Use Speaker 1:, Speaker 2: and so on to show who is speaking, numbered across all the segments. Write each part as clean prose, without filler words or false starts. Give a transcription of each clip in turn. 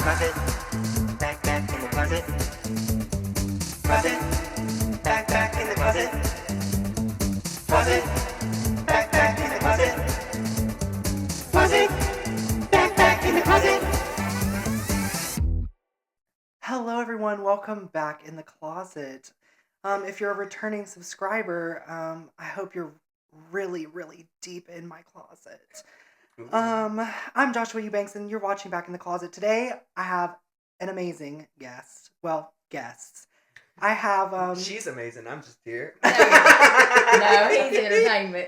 Speaker 1: closet, back in the closet, closet, back in the closet, closet, back in the closet, closet, back in the closet. Hello everyone, welcome back in the closet. If you're a returning subscriber, I hope you're really deep in my closet. I'm Joshua Eubanks, and you're watching Back in the Closet. Today, I have an amazing guest. Well, guests. I have,
Speaker 2: She's amazing. I'm just here.
Speaker 3: No, he's entertainment.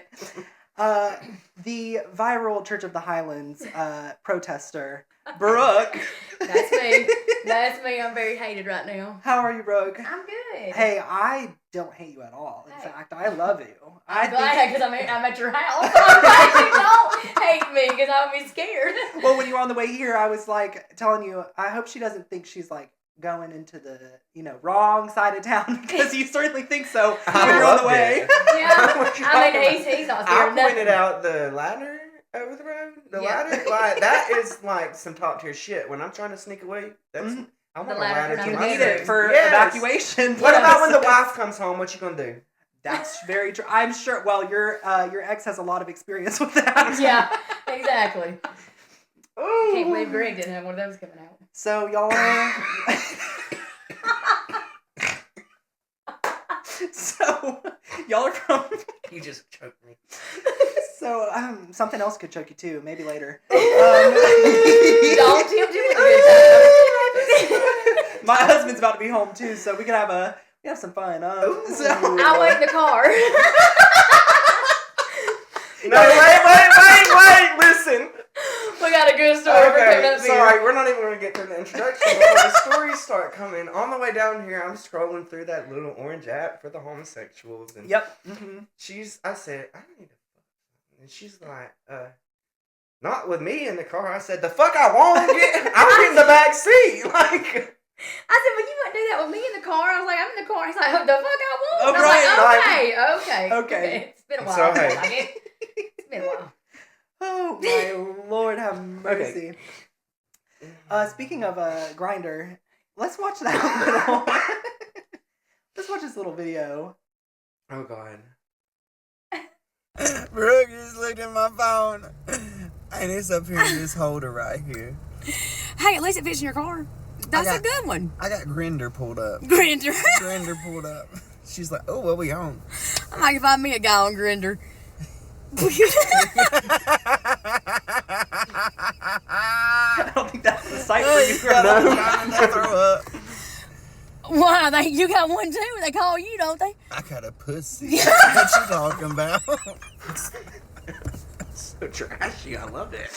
Speaker 1: The viral Church of the Highlands protester, Brooke.
Speaker 3: That's me. That's me. I'm very hated right now.
Speaker 1: How are you, Brooke?
Speaker 3: I'm good.
Speaker 1: Hey, I don't hate you at all. In fact, I love you.
Speaker 3: I'm glad because I'm at your house. I'm glad you don't hate me because I would be scared.
Speaker 1: Well, when you were on the way here, I was like telling you, I hope she doesn't think she's like going into the, wrong side of town, because you certainly think so when you're on the way.
Speaker 3: Yeah. I mean, he's not scared.
Speaker 2: I pointed out the ladder over the road. The ladder, like that is like some top tier shit. When I'm trying to sneak away, that's I want
Speaker 3: The
Speaker 2: a
Speaker 3: ladder
Speaker 2: ladder to
Speaker 1: You
Speaker 2: my
Speaker 1: need
Speaker 2: face.
Speaker 1: it for
Speaker 2: Yes.
Speaker 1: evacuation.
Speaker 2: What about when the
Speaker 1: Yes.
Speaker 2: wife comes home? What you gonna do?
Speaker 1: That's very true. I'm sure. Well, your ex has a lot of experience with that.
Speaker 3: Yeah, exactly.
Speaker 2: Ooh.
Speaker 3: Can't believe Greg didn't have one of those coming out.
Speaker 1: So y'all are. So y'all are from.
Speaker 2: You just choked me.
Speaker 1: So something else could choke you too. Maybe later.
Speaker 3: Don't tempt him with a good time.
Speaker 1: My husband's about to be home too, so we have some fun. So
Speaker 3: I'll wait in the car.
Speaker 2: No, wait! Listen.
Speaker 3: We got a good story for coming
Speaker 2: Okay,
Speaker 3: up
Speaker 2: sorry,
Speaker 3: here.
Speaker 2: we're not even going to get to the introduction. The stories start coming. On the way down here, I'm scrolling through that little orange app for the homosexuals. And
Speaker 1: Yep. Mm-hmm.
Speaker 2: I said, I need to fuck something. And she's like, not with me in the car. I said, the fuck I won't I'm in the back seat. Like,
Speaker 3: I said, well, you wouldn't do that with me in the car. I was like, I'm in the car. He's like, oh, the fuck I won't.
Speaker 1: Oh,
Speaker 3: And I'm
Speaker 1: right.
Speaker 3: like, okay. It's been a while.
Speaker 2: So, hey.
Speaker 3: It's been a while.
Speaker 1: Oh my Lord, have mercy. Speaking of Grindr, let's watch that little. Let's watch this little video.
Speaker 2: oh God.
Speaker 4: Brooke just looked at my phone. And it's up here in this holder right here.
Speaker 5: Hey, at least it fits in your car. That's
Speaker 4: I
Speaker 5: a good one.
Speaker 4: I got Grindr pulled up.
Speaker 5: Grindr.
Speaker 4: Grindr pulled up. She's like, oh, what we on?
Speaker 5: I might find me a guy on Grindr.
Speaker 1: I don't think that's the site for you.
Speaker 4: I throw up.
Speaker 5: Why? You got one too. They call you, don't they?
Speaker 4: I got a pussy. What you talking about?
Speaker 2: So trashy. I love it.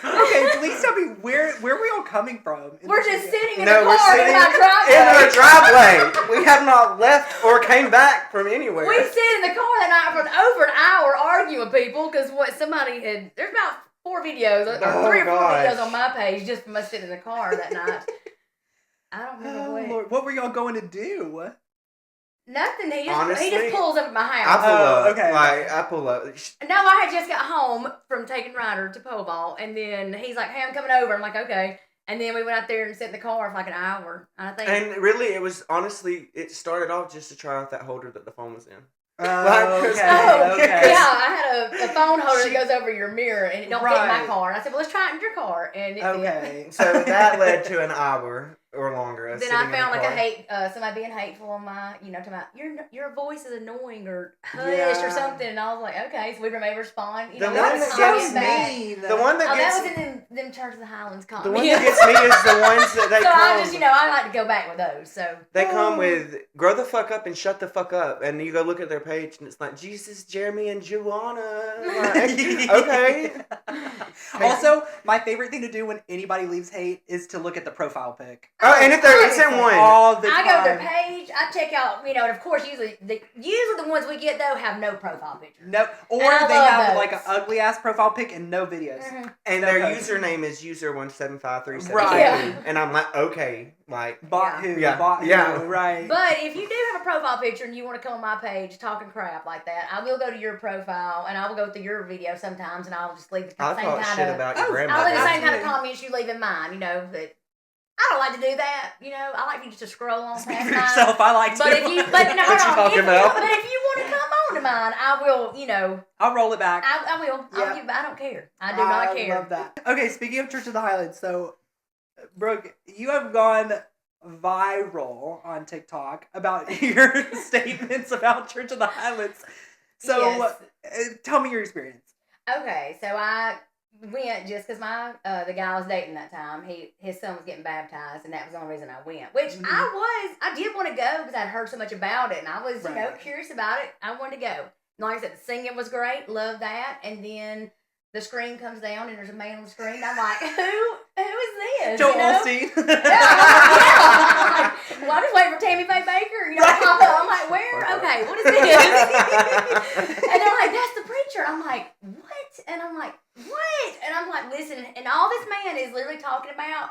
Speaker 1: Okay, please tell me where we all coming from? in
Speaker 3: We're
Speaker 1: this
Speaker 3: just
Speaker 1: video?
Speaker 3: sitting in
Speaker 2: No,
Speaker 3: the
Speaker 2: we're
Speaker 3: car
Speaker 2: sitting
Speaker 3: in my driveway.
Speaker 2: in our driveway. We have not left or came back from anywhere.
Speaker 3: We sit in the car that night for over an hour arguing with people because there's about 4 videos, or 3 or 4
Speaker 2: gosh.
Speaker 3: videos on my page just from us sitting in the car that night. I don't remember
Speaker 1: Oh
Speaker 3: what.
Speaker 1: Lord, what were y'all going to do?
Speaker 3: Nothing. He
Speaker 2: Honestly,
Speaker 3: just pulls up at my
Speaker 2: I
Speaker 3: house.
Speaker 2: pull up.
Speaker 1: okay.
Speaker 2: Like, I pull up.
Speaker 3: No, I had just got home from taking Ryder to pole ball, and then he's like, "Hey, I'm coming over." I'm like, "Okay." And then we went out there and sat in the car for like an hour. I think.
Speaker 2: And really, it started off just to try out that holder that the phone was in.
Speaker 1: Okay.
Speaker 3: Oh,
Speaker 1: Okay.
Speaker 3: yeah, I had a phone holder that goes over your mirror and it don't fit in
Speaker 1: Right.
Speaker 3: my car. And I said, well, let's try it in your car. And it
Speaker 1: Okay.
Speaker 2: So that led to an hour or longer.
Speaker 3: did.
Speaker 2: Of
Speaker 3: Then
Speaker 2: sitting
Speaker 3: I
Speaker 2: in the
Speaker 3: found like
Speaker 2: car.
Speaker 3: somebody being hateful on my, talking about, your voice is annoying or hush
Speaker 1: Yeah.
Speaker 3: or something. And I was like, okay. So we may respond.
Speaker 2: The one
Speaker 1: That's
Speaker 2: that
Speaker 1: so
Speaker 2: gets
Speaker 3: back.
Speaker 1: mean.
Speaker 2: The one that
Speaker 3: Oh,
Speaker 2: gets
Speaker 3: that was in them Church of the Highlands
Speaker 2: the
Speaker 3: comments.
Speaker 2: one that gets me is the ones that they
Speaker 3: So
Speaker 2: come.
Speaker 3: I just, I like to go back with those. So
Speaker 2: They come with grow the fuck up and shut the fuck up, and you go look at their page and it's like Jesus, Jeremy, and Joanna. Like, okay.
Speaker 1: Also, my favorite thing to do when anybody leaves hate is to look at the profile pic.
Speaker 2: Oh, and if it's in one.
Speaker 1: All the
Speaker 3: I
Speaker 1: time.
Speaker 3: go to their page, I check out, and of course, usually the ones we get though have no profile picture.
Speaker 1: No, or
Speaker 3: I
Speaker 1: they
Speaker 3: love
Speaker 1: have
Speaker 3: those.
Speaker 1: like an ugly ass profile pic and no videos.
Speaker 3: Mm-hmm.
Speaker 2: And
Speaker 1: No
Speaker 2: their
Speaker 1: post.
Speaker 2: username is user175372.
Speaker 1: Right.
Speaker 3: Yeah.
Speaker 2: And I'm like, okay, like
Speaker 1: Bot who?
Speaker 2: Yeah.
Speaker 1: Bot
Speaker 2: Yeah.
Speaker 1: who? Right.
Speaker 3: But if you do have a profile picture and you want to come on my page talking crap like that, I will go to your profile and I will go through your video sometimes and I'll just leave the
Speaker 2: I
Speaker 3: same
Speaker 2: talk
Speaker 3: kind
Speaker 2: shit
Speaker 3: of.
Speaker 2: about your
Speaker 1: Oh,
Speaker 2: grandmother.
Speaker 3: I'll leave the same kind of
Speaker 1: Absolutely.
Speaker 3: comments you leave in mine. That I don't like to do that. You know, I like to just scroll on
Speaker 1: Speak
Speaker 3: past
Speaker 1: for
Speaker 3: mine.
Speaker 1: yourself. I like to.
Speaker 3: But if you, but no,
Speaker 2: What you
Speaker 3: hold on.
Speaker 2: talking about?
Speaker 3: But if you want to come on to mine, I will. You know,
Speaker 1: I'll roll it back.
Speaker 3: I will.
Speaker 1: Yeah.
Speaker 3: I don't care. I do not care.
Speaker 1: I love that. Okay, speaking of Church of the Highlands, so Brooke, you have gone viral on TikTok about your statements about Church of the Highlands. So
Speaker 3: Yes.
Speaker 1: tell me your experience.
Speaker 3: Okay, so I went just because the guy I was dating that time, his son was getting baptized, and that was the only reason I went. Which
Speaker 1: Mhm.
Speaker 3: I did want to go because I'd heard so much about it, and I was
Speaker 1: Right.
Speaker 3: curious about it. I wanted to go. And like I said, the singing was great, love that, and then the screen comes down and there's a man on the screen. I'm like, who is this?
Speaker 1: Joel
Speaker 3: You know?
Speaker 1: Osteen.
Speaker 3: Yeah. Well, I just waiting for Tammy Faye Baker, you know, to pop up. I'm like, where? Okay, what is this? And they're like, that's the preacher. I'm like, what? And I'm like, what? And I'm like, listen, and all this man is literally talking about,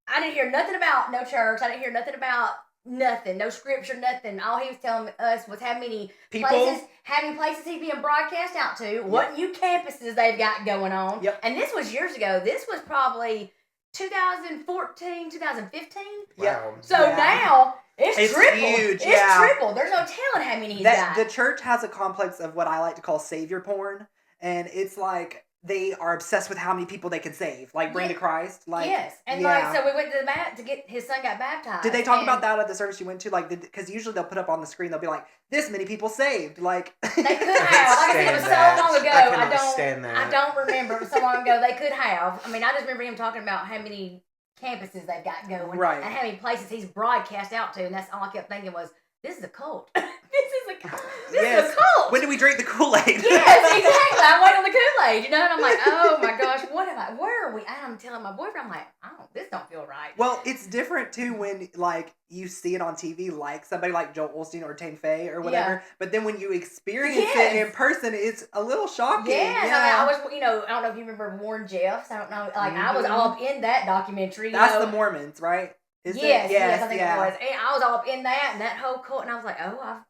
Speaker 3: I didn't hear nothing about no church. I didn't hear nothing about nothing, no scripture, nothing. All he was telling us was how many places he's being broadcast out to, what new campuses they've got going on.
Speaker 1: Yep.
Speaker 3: And this was years ago. This was probably 2014, 2015.
Speaker 2: Wow.
Speaker 3: So
Speaker 1: Yeah.
Speaker 3: now it's triple.
Speaker 1: huge.
Speaker 3: It's
Speaker 1: Yeah.
Speaker 3: triple. There's no telling how many he's
Speaker 1: That
Speaker 3: got.
Speaker 1: the church has a complex of what I like to call savior porn, and it's like they are obsessed with how many people they can save, like bring to Christ. Like
Speaker 3: yes, and
Speaker 1: yeah.
Speaker 3: like so we went to the to get his son got baptized.
Speaker 1: Did they talk
Speaker 3: and
Speaker 1: about that at the service you went to? Like, because usually they'll put up on the screen, they'll be like, "This many people saved." Like
Speaker 3: They could have. Like I said, it was so long ago.
Speaker 2: I cannot stand that.
Speaker 3: I don't remember. It was so long ago. They could have. I mean, I just remember him talking about how many campuses they've got going,
Speaker 1: Right.
Speaker 3: and how many places he's broadcast out to, and that's all I kept thinking was, "This is a cult. This
Speaker 1: Yes.
Speaker 3: is a cult."
Speaker 1: When do we drink the Kool-Aid?
Speaker 3: Yes, exactly. I'm waiting on the Kool-Aid, you know, and I'm like, oh my gosh, where are we? And I'm telling my boyfriend, I'm like, this don't feel right.
Speaker 1: Well, it's different too when like you see it on TV, like somebody like Joel Osteen or Tane Faye or whatever.
Speaker 3: Yeah.
Speaker 1: But then when you experience
Speaker 3: Yes.
Speaker 1: it in person, it's a little shocking.
Speaker 3: Yes,
Speaker 1: Yeah.
Speaker 3: I mean, I was, you know, I don't know if you remember Warren Jeffs. I don't know, like I was all up in that documentary. You
Speaker 1: That's
Speaker 3: know?
Speaker 1: the Mormons, right? Is it?
Speaker 3: Yes, I think
Speaker 1: yeah.
Speaker 3: it was. And I was all up in that and that whole cult, and I was like, oh,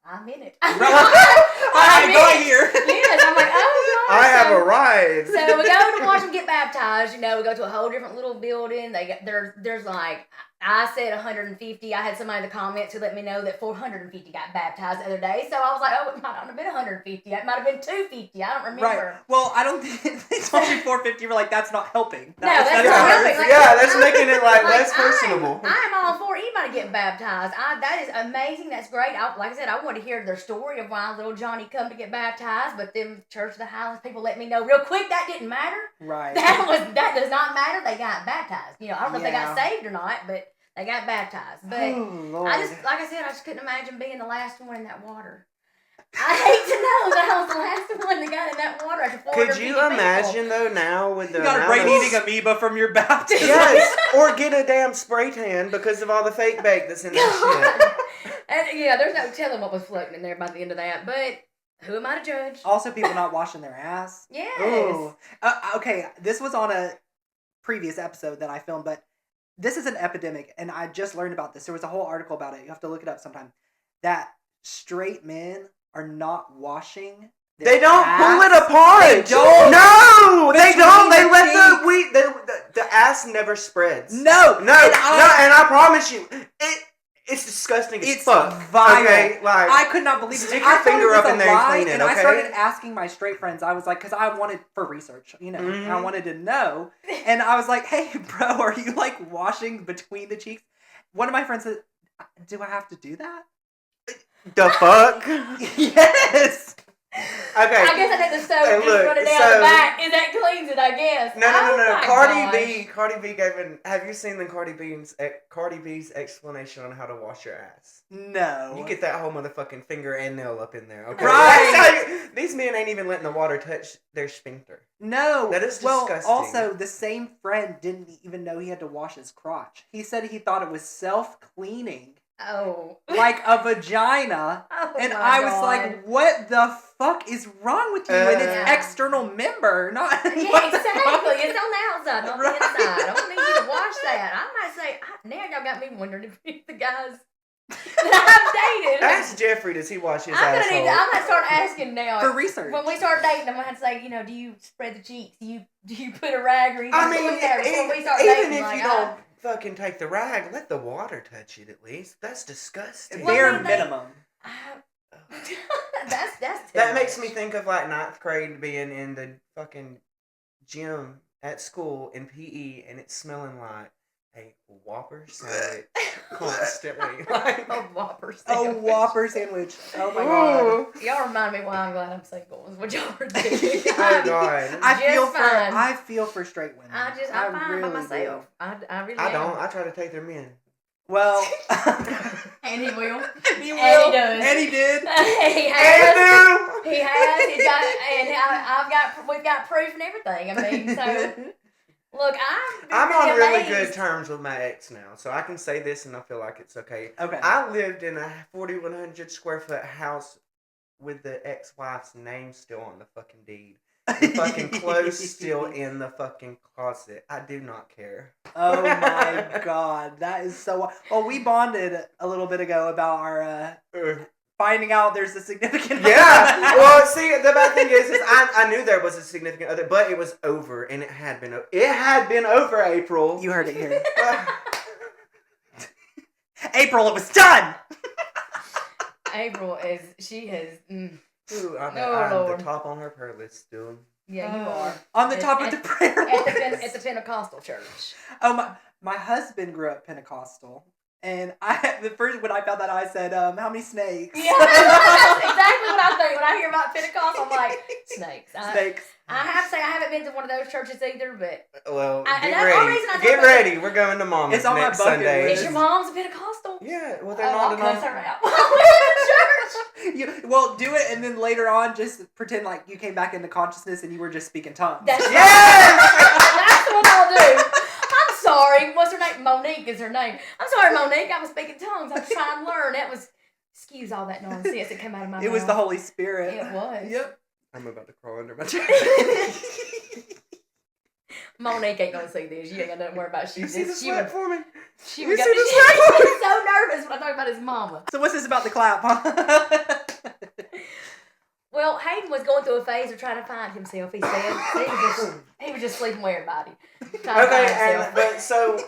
Speaker 3: I'm in it.
Speaker 1: I got here.
Speaker 3: Yes, I'm like, oh god.
Speaker 2: I have
Speaker 3: So-
Speaker 2: arrived.
Speaker 3: So we go to watch them get baptized. You know, we go to a whole different little building. There's like, I said 150. I had somebody in the comments who let me know that 450 got baptized the other day. So I was like, oh, it might not have been 150. It might have been 250. I don't remember.
Speaker 1: Right. Well, I don't think they told you 450. We're like, that's not helping.
Speaker 3: No, that's
Speaker 1: not
Speaker 3: not
Speaker 1: helping.
Speaker 3: helping. Like,
Speaker 2: Yeah, that's making it like
Speaker 3: Like,
Speaker 2: less personable.
Speaker 3: I'm all for anybody getting baptized. That is amazing. That's great. Like I said, I want to hear their story of why little Johnny come to get baptized. But them Church of the Highlands people let me know real quick that didn't matter.
Speaker 1: Right.
Speaker 3: That does not matter. They got baptized. You know, I don't know if they got
Speaker 1: Yeah.
Speaker 3: saved or not, but they got baptized. But
Speaker 1: Oh, Lord.
Speaker 3: I just, like I said, I just couldn't imagine being the last one in that water. I hate to know that I was the last one that got in that water after 450
Speaker 2: Could you
Speaker 3: people.
Speaker 2: imagine though now with the
Speaker 1: You got a
Speaker 2: amount
Speaker 1: brain
Speaker 2: of-
Speaker 1: eating amoeba from your baptism.
Speaker 2: Yes, or get a damn spray tan because of all the fake bake that's in that shit.
Speaker 3: And yeah, there's no telling what was floating in there by the end of that. But who am I to judge?
Speaker 1: Also, people not washing their ass.
Speaker 3: Yes.
Speaker 1: Ooh. Okay, this was on a previous episode that I filmed, but this is an epidemic, and I just learned about this. There was a whole article about it. You have to look it up sometime. That straight men are not washing their
Speaker 2: They don't
Speaker 1: ass.
Speaker 2: pull it apart.
Speaker 1: They don't.
Speaker 2: No, they
Speaker 1: Between
Speaker 2: don't. They
Speaker 1: the
Speaker 2: let
Speaker 1: cheeks.
Speaker 2: the wheat. The ass never spreads.
Speaker 1: No,
Speaker 2: No, and I promise you, it's disgusting as
Speaker 1: It's
Speaker 2: fuck.
Speaker 1: vile.
Speaker 2: Okay, like
Speaker 1: I could not believe it.
Speaker 2: Stick
Speaker 1: I
Speaker 2: your
Speaker 1: thought
Speaker 2: finger
Speaker 1: it was
Speaker 2: up
Speaker 1: a
Speaker 2: in there and
Speaker 1: lie,
Speaker 2: clean it,
Speaker 1: and I
Speaker 2: okay?
Speaker 1: started asking my straight friends. I was like, because I wanted for research, you know,
Speaker 2: Mhm.
Speaker 1: I wanted to know, and I was like, "Hey, bro, are you like washing between the cheeks?" One of my friends said, "Do I have to do that?"
Speaker 2: the fuck.
Speaker 1: Yes.
Speaker 2: Okay.
Speaker 3: I guess I did the soap
Speaker 2: Hey,
Speaker 3: just
Speaker 2: look,
Speaker 3: run it down
Speaker 2: so-
Speaker 3: the back, and that cleans it, I guess.
Speaker 2: No.
Speaker 3: Oh my
Speaker 2: Cardi
Speaker 3: gosh.
Speaker 2: B gave an. Have you seen the Cardi B's explanation on how to wash your ass?
Speaker 1: No.
Speaker 2: You get that whole motherfucking finger and nail up in there. Okay.
Speaker 1: Right.
Speaker 2: That's how these men ain't even letting the water touch their sphincter.
Speaker 1: No.
Speaker 2: That is
Speaker 1: well,
Speaker 2: disgusting.
Speaker 1: also, the same friend didn't even know he had to wash his crotch. He said he thought it was self-cleaning,
Speaker 3: Oh.
Speaker 1: like a vagina.
Speaker 3: Oh
Speaker 1: And
Speaker 3: my
Speaker 1: I was
Speaker 3: God.
Speaker 1: like, what the fuck is wrong with you? And it's
Speaker 3: Yeah.
Speaker 1: external member, not...
Speaker 3: Yeah,
Speaker 1: what the
Speaker 3: exactly.
Speaker 1: fuck?
Speaker 3: It's on the outside, not
Speaker 1: Right.
Speaker 3: the inside. I don't need you to wash that. I might say, now y'all got me wondering if the guys that I've dated.
Speaker 2: Ask Jeffrey, does he wash his
Speaker 3: I'm
Speaker 2: asshole?
Speaker 3: gonna start asking now.
Speaker 1: For research.
Speaker 3: When we start dating, I'm gonna have to say, do you spread the cheeks? Do you put a rag or anything
Speaker 2: I mean,
Speaker 3: in there before we start
Speaker 2: even
Speaker 3: dating?
Speaker 2: if
Speaker 3: Like,
Speaker 2: you don't fucking take the rag, let the water touch it at least. That's disgusting.
Speaker 3: Well,
Speaker 1: Bare
Speaker 3: I mean, they-
Speaker 1: minimum.
Speaker 3: that's
Speaker 2: That makes me think of like ninth grade being in the fucking gym at school in PE and it's smelling like a Whopper sandwich constantly. Like,
Speaker 3: a Whopper
Speaker 1: A
Speaker 3: sandwich.
Speaker 1: Whopper sandwich. Oh my god.
Speaker 2: ooh.
Speaker 3: Y'all remind me why I'm glad I'm single. Is what y'all were doing.
Speaker 2: Oh god.
Speaker 1: I feel for straight women.
Speaker 3: I'm fine
Speaker 1: really
Speaker 3: by
Speaker 1: do.
Speaker 3: myself. I really
Speaker 2: I
Speaker 3: am.
Speaker 2: don't. I try to take their men.
Speaker 1: Well,
Speaker 3: And he will.
Speaker 1: he will.
Speaker 3: And he does.
Speaker 1: And he did.
Speaker 3: He has. He has. He's got. And I've got. We've got proof and everything. I mean, so look,
Speaker 2: I'm on really
Speaker 3: amazed.
Speaker 2: good terms with my ex now, so I can say this and I feel like it's okay.
Speaker 1: Okay.
Speaker 2: I lived in a 4,100 square foot house with the ex-wife's name still on the fucking deed. The fucking clothes still in the fucking closet. I do not care.
Speaker 1: Oh my god, that is so. Well, we bonded a little bit ago about our finding out there's a significant.
Speaker 2: Yeah. Well, see, the bad thing is I knew there was a significant other, but it was over, and it had been over, April.
Speaker 1: You heard it here. April, it was done.
Speaker 3: April is. She has.
Speaker 2: Ooh, I'm
Speaker 3: Lord.
Speaker 2: the top on her prayer list still.
Speaker 3: Yeah, you are.
Speaker 1: On the top of
Speaker 3: At-
Speaker 1: the prayer list.
Speaker 3: At the Pentecostal church.
Speaker 1: Oh my husband grew up Pentecostal, and when I found that I said, how many snakes?
Speaker 3: Yeah, that's exactly what I think. When I hear about Pentecost, I'm like, snakes.
Speaker 1: Snakes.
Speaker 3: I have to say, I haven't been to one of those churches either, but
Speaker 2: Well,
Speaker 3: and
Speaker 2: get
Speaker 3: that's the only
Speaker 2: ready.
Speaker 3: reason I
Speaker 2: Get
Speaker 3: talk about
Speaker 2: ready. We're going to Mama's
Speaker 1: It's on my
Speaker 2: next
Speaker 1: bucket
Speaker 2: Sunday.
Speaker 1: list.
Speaker 3: is your mom's a Pentecostal?
Speaker 2: Yeah, well, they're
Speaker 3: I'll
Speaker 2: not
Speaker 3: cuss her
Speaker 2: enough.
Speaker 3: out. Church.
Speaker 1: Well, do it, and then later on, just pretend like you came back into consciousness and you were just speaking tongues.
Speaker 3: That's
Speaker 2: Yes!
Speaker 3: That's what I'll do. I'm sorry. What's her name? Monique is her name. I'm sorry, Monique. I was speaking tongues. I was trying to learn. That was, excuse all that nonsense that came out of my mouth.
Speaker 1: It was the Holy Spirit.
Speaker 3: It was.
Speaker 1: Yep.
Speaker 2: I'm about to crawl under my chair.
Speaker 3: Monique ain't gonna see this. You ain't got nothing to worry about.
Speaker 2: You see the sweat forming?
Speaker 3: She
Speaker 2: You
Speaker 3: would go,
Speaker 2: see the
Speaker 3: she's so nervous when I talk about his mama.
Speaker 1: So what's this about the clap, huh?
Speaker 3: Well, Hayden was going through a phase of trying to find himself. He said he was just sleeping with everybody. Trying to
Speaker 2: Okay,
Speaker 3: find himself.
Speaker 2: but so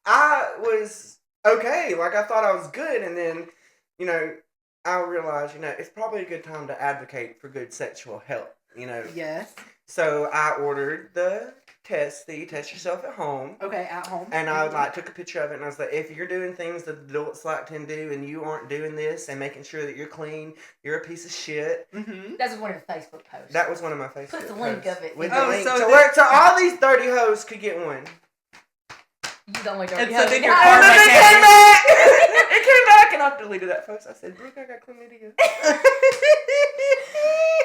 Speaker 2: I was okay. Like I thought I was good, and then I realized it's probably a good time to advocate for good sexual health.
Speaker 1: Yes.
Speaker 2: So I ordered the test that you test yourself at home.
Speaker 1: Okay, at home.
Speaker 2: And I took a picture of it, and I was like, if you're doing things that adults like to do, and you aren't doing this and making sure that you're clean, you're a piece of shit.
Speaker 1: Mm-hmm.
Speaker 3: That's one of your Facebook posts.
Speaker 2: That was one of my Facebook
Speaker 3: Put the link
Speaker 2: posts.
Speaker 3: of it.
Speaker 2: With
Speaker 1: Oh,
Speaker 2: the link
Speaker 1: so
Speaker 2: to
Speaker 1: this-
Speaker 2: where all these 30 hoes could get one.
Speaker 3: You don't like
Speaker 1: And so then your
Speaker 2: And
Speaker 1: karma
Speaker 2: then it
Speaker 1: came.
Speaker 2: came back! It came back, and I deleted that post. I said, Brooke, I got chlamydia.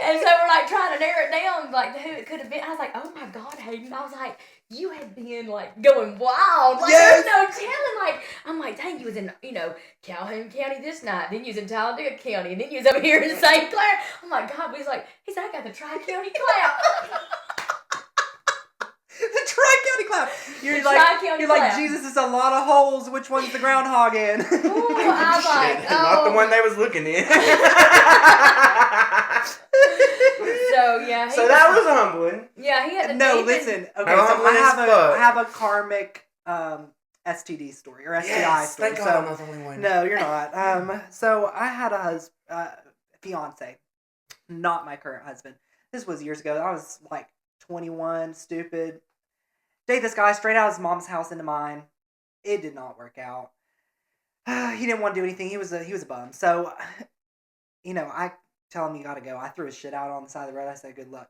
Speaker 3: And so we're like trying to narrow it down, like who it could have been. I was like, oh my God, Hayden. I was like, you had been like going wild. Like
Speaker 1: Yes.
Speaker 3: there's no telling. Like I'm like, dang, you was in Calhoun County this night, then you was in Talladega County, and then you was over here in St. Clair. Oh my God, we was like, he's like, I got the Tri-County clap.
Speaker 1: The Tri-County clap. You're
Speaker 3: The
Speaker 1: like,
Speaker 3: Tri-County
Speaker 1: you're like,
Speaker 3: clap.
Speaker 1: Jesus is a lot of holes. Which one's the groundhog in?
Speaker 3: Ooh, I was like,
Speaker 2: Shit, not the
Speaker 3: oh.
Speaker 2: one they was looking in.
Speaker 3: So yeah,
Speaker 2: So that was humbling.
Speaker 3: yeah, he had the
Speaker 1: No,
Speaker 3: deep
Speaker 1: listen. Okay,
Speaker 2: I'm
Speaker 1: so
Speaker 2: humbling as
Speaker 1: I
Speaker 2: fuck.
Speaker 1: have a karmic STD story or STI
Speaker 2: Yes,
Speaker 1: story.
Speaker 2: thank
Speaker 1: so,
Speaker 2: God I'm not the only one.
Speaker 1: no, you're not. So I had a fiance, not my current husband. This was years ago. I was like 21, stupid. Date this guy straight out of his mom's house into mine. It did not work out. He didn't want to do anything. He was a bum. So, I tell him you gotta go. I threw his shit out on the side of the road. I said good luck.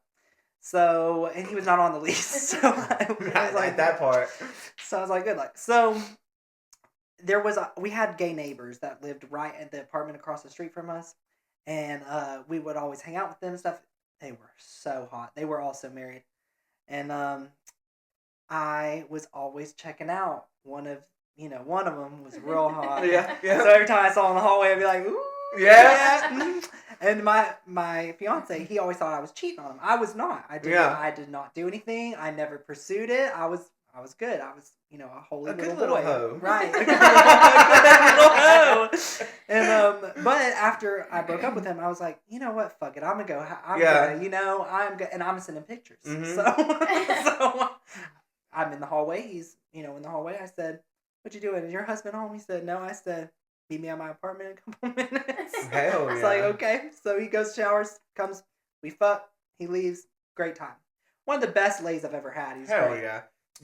Speaker 1: So, and he was not on the lease. So I was
Speaker 2: Not
Speaker 1: like
Speaker 2: that part.
Speaker 1: So I was like, good luck. So we had gay neighbors that lived right at the apartment across the street from us. And we would always hang out with them and stuff. They were so hot. They were also married. And I was always checking out. One of them was real hot.
Speaker 2: Yeah, yeah.
Speaker 1: So every time I saw him in the hallway, I'd be like, ooh.
Speaker 2: Yeah.
Speaker 1: Yeah. And my fiance, he always thought I was cheating on him. I was not. I did not do anything. I never pursued it. I was good. I was, a holy
Speaker 2: A good
Speaker 1: little
Speaker 2: little
Speaker 1: boy.
Speaker 2: hoe.
Speaker 1: Right. A good little hoe. And but after I broke up with him, I was like, you know what? Fuck it. I'm gonna go. I'm
Speaker 2: Yeah.
Speaker 1: gonna, I'm gonna send him pictures.
Speaker 2: Mhm.
Speaker 1: So I'm in the hallway. He's, in the hallway. I said, "What you doing? Is your husband home?" He said, "No." I said, "Meet me at my apartment in a couple minutes."
Speaker 2: Hell
Speaker 1: It's
Speaker 2: yeah.
Speaker 1: like, okay. So he goes, showers, comes, we fuck, he leaves. Great time. One of the best lays I've ever had. He's
Speaker 2: Hell
Speaker 1: great.
Speaker 2: yeah.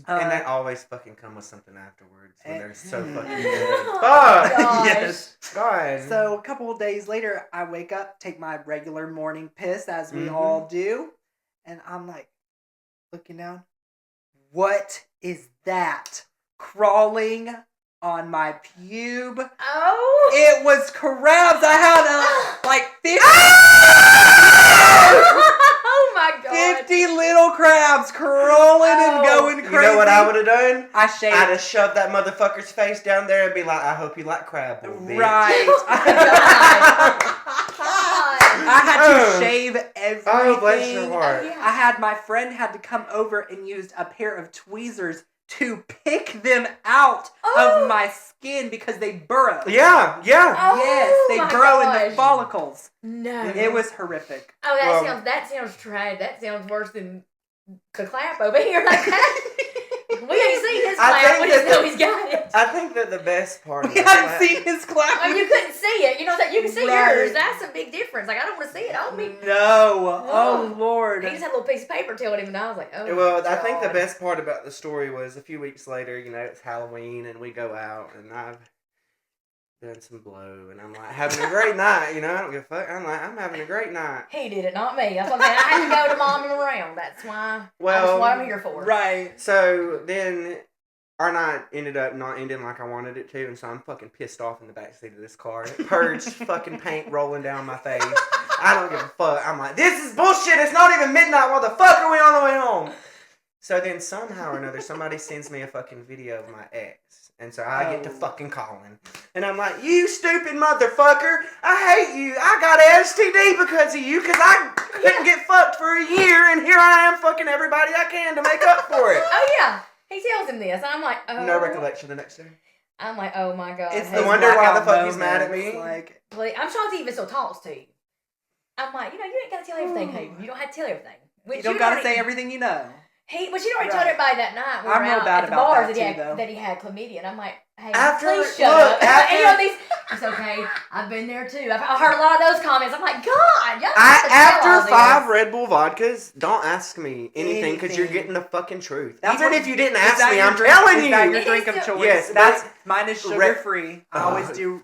Speaker 1: Uh,
Speaker 2: And they always fucking come with something afterwards when they're so
Speaker 1: Mm.
Speaker 2: fucking
Speaker 3: Oh,
Speaker 2: good. Fuck!
Speaker 3: gosh.
Speaker 1: Yes.
Speaker 2: God.
Speaker 1: So a couple of days later, I wake up, take my regular morning piss, as we
Speaker 2: Mhm.
Speaker 1: all do, and I'm like, looking down. What is that crawling on my pube?
Speaker 3: Oh.
Speaker 1: It was crabs. I had like 50,
Speaker 3: Oh my god.
Speaker 1: 50 little crabs crawling and
Speaker 3: Oh.
Speaker 1: going crazy.
Speaker 2: You know what I would have done?
Speaker 1: I shaved.
Speaker 2: I'd have shoved that motherfucker's face down there and be like, I hope you like crab, little bitch.
Speaker 1: Right.
Speaker 3: Oh my
Speaker 1: I had to
Speaker 2: Oh.
Speaker 1: shave everything.
Speaker 2: Oh, bless your heart.
Speaker 3: Oh, yeah.
Speaker 1: I had my friend had to come over and used a pair of tweezers to pick them out
Speaker 3: Oh.
Speaker 1: of my skin because they burrow.
Speaker 2: Yeah, yeah.
Speaker 3: Oh,
Speaker 1: Yes, they
Speaker 3: my
Speaker 1: burrow in
Speaker 3: gosh.
Speaker 1: the follicles.
Speaker 3: No.
Speaker 1: It was horrific.
Speaker 3: Oh,
Speaker 2: Well-
Speaker 3: that sounds tragic. That sounds worse than the clap over here like that. We ain't seen his
Speaker 2: I
Speaker 3: clap.
Speaker 2: think
Speaker 3: We just
Speaker 2: that
Speaker 3: know
Speaker 2: the-
Speaker 3: he's got it.
Speaker 2: I think that the best part of
Speaker 1: We
Speaker 2: it-
Speaker 1: haven't seen his clap.
Speaker 3: I mean, you couldn't see it. You know that you can see
Speaker 1: Right.
Speaker 3: yours. That's a big difference. Like I don't want to see it on me.
Speaker 1: No. Oh, Lord.
Speaker 3: He just had a little piece of paper telling him, and I was like, oh.
Speaker 2: Well,
Speaker 3: my
Speaker 2: I think the
Speaker 3: God.
Speaker 2: best part about the story was a few weeks later, it's Halloween and we go out and I've done some blow and I'm like having a great night, I don't give a fuck. I'm like, I'm having a great night.
Speaker 3: He did it, not me. That's what I'm saying. I had to go to mom and around. That's why.
Speaker 2: Well,
Speaker 3: that's what I'm here for.
Speaker 1: Right.
Speaker 2: So then our night ended up not ending like I wanted it to, and so I'm fucking pissed off in the backseat of this car. Purge fucking paint rolling down my face. I don't give a fuck. I'm like, this is bullshit. It's not even midnight. Why the fuck are we on the way home? So then somehow or another, somebody sends me a fucking video of my ex. And so I get to
Speaker 1: Oh.
Speaker 2: fucking calling. And I'm like, you stupid motherfucker. I hate you. I got STD because of you because I couldn't get fucked for a year. And here I am fucking everybody I can to make up for it.
Speaker 3: Oh yeah, he tells him this, and I'm like, oh.
Speaker 2: No recollection the next day.
Speaker 3: I'm like, oh my god.
Speaker 1: It's
Speaker 3: hey,
Speaker 1: the
Speaker 2: wonder why the
Speaker 1: blackout
Speaker 2: fuck he's mad at
Speaker 1: moments,
Speaker 2: me.
Speaker 1: Like,
Speaker 3: please- I'm shocked he even still talks to you. I'm like, you ain't gotta tell everything, hey. You don't have to tell everything. Which
Speaker 1: you don't
Speaker 3: you'd
Speaker 1: gotta
Speaker 3: already-
Speaker 1: say everything you know.
Speaker 3: But you'd already
Speaker 1: Right.
Speaker 3: told everybody that night we were
Speaker 1: I'm real
Speaker 3: out
Speaker 1: bad
Speaker 3: at the
Speaker 1: about
Speaker 3: bars
Speaker 1: that
Speaker 3: that,
Speaker 1: too, though.
Speaker 3: that he had chlamydia, and I'm like, hey,
Speaker 2: After-
Speaker 3: please shut
Speaker 2: look,
Speaker 3: up.
Speaker 2: after-
Speaker 3: And you know these. It's okay. I've been there too. I've heard a lot of those comments. I'm like, God, y'all have to tell all
Speaker 2: After 5
Speaker 3: this.
Speaker 2: Red Bull vodkas, don't ask me anything because you're
Speaker 1: Anything.
Speaker 2: getting the fucking truth.
Speaker 1: That's
Speaker 2: Even
Speaker 1: what-
Speaker 2: if you didn't
Speaker 1: Is
Speaker 2: ask
Speaker 1: that
Speaker 2: me,
Speaker 1: your
Speaker 2: I'm
Speaker 1: drink-
Speaker 2: telling
Speaker 1: is
Speaker 2: you.
Speaker 1: that your
Speaker 3: It
Speaker 1: drink
Speaker 3: is
Speaker 1: of
Speaker 3: still-
Speaker 1: choice?
Speaker 2: Yes,
Speaker 1: That's
Speaker 2: but-
Speaker 1: mine is sugar free. I always do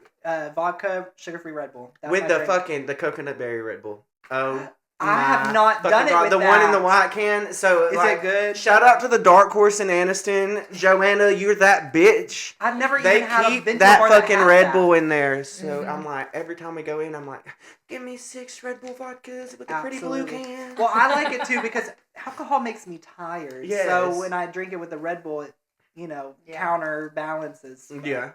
Speaker 1: vodka, sugar free Red Bull. That's
Speaker 2: With
Speaker 1: my
Speaker 2: the
Speaker 1: drink.
Speaker 2: fucking the coconut berry Red Bull. Oh,
Speaker 1: I have
Speaker 2: my
Speaker 1: not
Speaker 2: fucking
Speaker 1: done it
Speaker 2: God.
Speaker 1: with
Speaker 2: the one in the
Speaker 1: that.
Speaker 2: white can. So
Speaker 1: Is
Speaker 2: like,
Speaker 1: it good?
Speaker 2: Shout out to the Dark Horse in Anniston, Joanna. You're that bitch.
Speaker 1: I've never
Speaker 2: They
Speaker 1: even had a
Speaker 2: keep
Speaker 1: vintage
Speaker 2: that
Speaker 1: bar
Speaker 2: fucking
Speaker 1: has
Speaker 2: Red
Speaker 1: that.
Speaker 2: Bull in there. So
Speaker 3: Mhm.
Speaker 2: I'm like, every time we go in, I'm like, give me 6 Red Bull vodkas with the pretty blue
Speaker 1: Absolutely.
Speaker 2: can.
Speaker 1: Well, I like it too because alcohol makes me tired.
Speaker 2: Yes.
Speaker 1: So when I drink it with the Red Bull, it,
Speaker 3: Yeah.
Speaker 1: counterbalances.
Speaker 2: Yeah.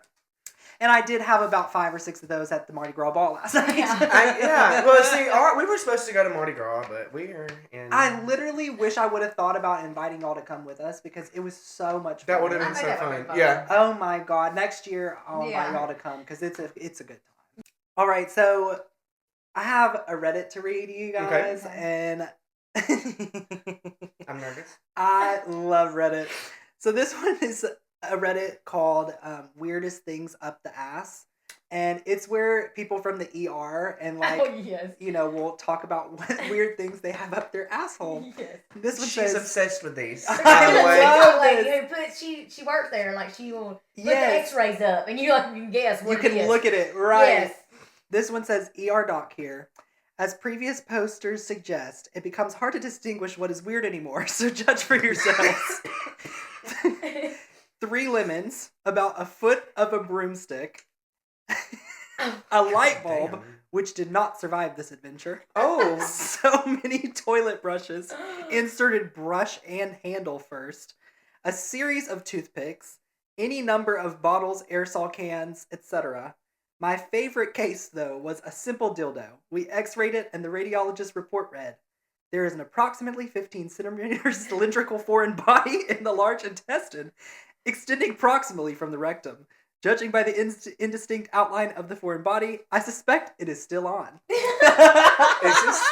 Speaker 1: And I did have about 5 or 6 of those at the Mardi Gras ball last night.
Speaker 2: Yeah. Well, see, we were supposed to go to Mardi Gras, but we're in.
Speaker 1: I literally wish I would have thought about inviting y'all to come with us because it was so much fun.
Speaker 2: That would have
Speaker 3: I
Speaker 2: been
Speaker 3: think
Speaker 2: so
Speaker 3: that would've
Speaker 2: fun.
Speaker 3: been
Speaker 2: Yeah.
Speaker 1: Oh my god! Next year I'll invite
Speaker 3: Yeah.
Speaker 1: y'all to come because it's a good time. All right, so I have a Reddit to read you guys,
Speaker 3: Okay.
Speaker 1: and
Speaker 2: I'm nervous.
Speaker 1: I love Reddit. So this one is a Reddit called "Weirdest Things Up the Ass," and it's where people from the ER and
Speaker 3: Oh yes.
Speaker 1: will talk about what weird things they have up their asshole.
Speaker 3: Yes.
Speaker 1: This one
Speaker 2: She's
Speaker 1: says,
Speaker 2: obsessed with these.
Speaker 1: I
Speaker 2: By the
Speaker 1: love
Speaker 2: way.
Speaker 1: it.
Speaker 3: Lady who puts she works there and like she will put the
Speaker 1: Yes.
Speaker 3: X-rays up and you can guess
Speaker 1: you
Speaker 3: what
Speaker 1: can
Speaker 3: it is.
Speaker 1: look at it right.
Speaker 3: Yes.
Speaker 1: This one says ER doc here. As previous posters suggest, it becomes hard to distinguish what is weird anymore, so judge for yourselves. 3 lemons, about a foot of a broomstick, a light bulb,
Speaker 2: Damn.
Speaker 1: which did not survive this adventure,
Speaker 2: Oh.
Speaker 1: so many toilet brushes, inserted brush and handle first, a series of toothpicks, any number of bottles, aerosol cans, etc. My favorite case, though, was a simple dildo. We x-rayed it, and the radiologist report read, there is an approximately 15 centimeter cylindrical foreign body in the large intestine, extending proximally from the rectum. Judging by the indistinct outline of the foreign body, I suspect it is still on.
Speaker 2: Is this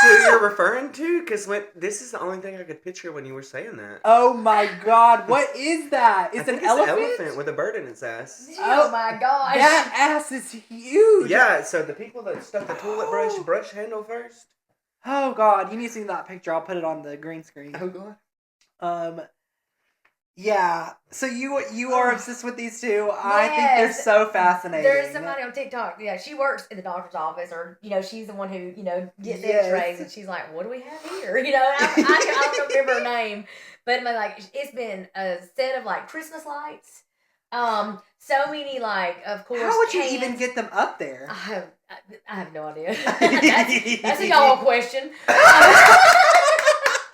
Speaker 2: who you're referring to? Because this is the only thing I could picture when you were saying that.
Speaker 1: Oh my god, what is that?
Speaker 2: I
Speaker 1: It's
Speaker 2: think
Speaker 1: an elephant?
Speaker 2: elephant with a bird in its ass.
Speaker 3: Oh my gosh.
Speaker 1: That ass is huge.
Speaker 2: Yeah, so the people that stuck the toilet brush handle first.
Speaker 1: Oh god, you need to see that picture. I'll put it on the green screen.
Speaker 2: Oh god.
Speaker 1: Yeah. So you are obsessed with these two. I think they're
Speaker 3: Yes.
Speaker 1: so fascinating.
Speaker 3: There's somebody on TikTok. Yeah, she works in the doctor's office, or she's the one who gets the
Speaker 1: Yes.
Speaker 3: X-rays, and she's like, "What do we have here?" I don't remember her name, but like it's been a set of like Christmas lights. So many like, of course.
Speaker 1: How would you
Speaker 3: cans.
Speaker 1: even get them up there?
Speaker 3: I have no idea. that's a y'all question.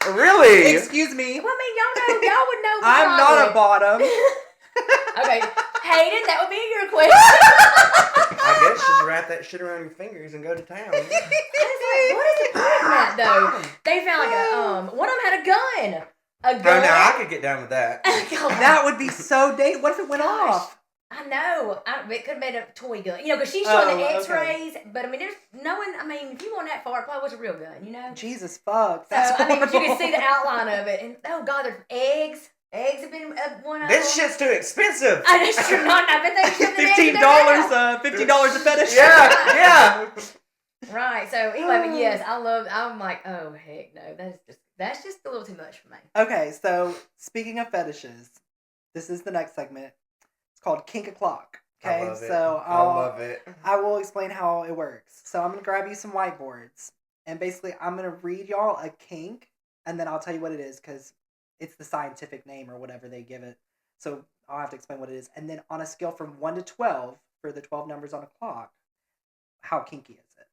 Speaker 2: Really?
Speaker 1: Excuse me.
Speaker 3: Well, I mean, y'all would know.
Speaker 1: I'm not a bottom.
Speaker 3: Okay, Hayden, that would be your question.
Speaker 2: I guess just wrap that shit around your fingers and go to town.
Speaker 3: What is the point of that though? They found like one of them had a gun. A gun.
Speaker 2: Oh, now I could get down with that.
Speaker 1: That would be so What if it went
Speaker 3: Gosh.
Speaker 1: off?
Speaker 3: I know. It could have been a toy gun. Because she's showing the
Speaker 1: Oh,
Speaker 3: X-rays. But I mean, there's no one. I mean, if you want that far, it probably was a real gun.
Speaker 1: Jesus fuck.
Speaker 3: So
Speaker 1: That's
Speaker 3: I mean, but you can
Speaker 1: horrible.
Speaker 3: see the outline of it, and oh god, there's eggs. Eggs have been one of
Speaker 2: This
Speaker 3: them.
Speaker 2: shit's too expensive.
Speaker 3: I just should not. I've been thinking
Speaker 1: $15. $15 a fetish.
Speaker 2: Yeah.
Speaker 3: Right. So anyway, but yes, I'm like, oh heck no, that's just a little too much for me.
Speaker 1: Okay, so speaking of fetishes, this is the next segment. It's called Kink O'Clock. Okay,
Speaker 2: I love it.
Speaker 1: so
Speaker 2: I love it.
Speaker 1: I will explain how it works. So I'm gonna grab you some whiteboards, and basically I'm gonna read y'all a kink, and then I'll tell you what it is because it's the scientific name or whatever they give it. So I'll have to explain what it is, and then on a scale from 1 to 12 for the 12 numbers on a clock, how kinky is it?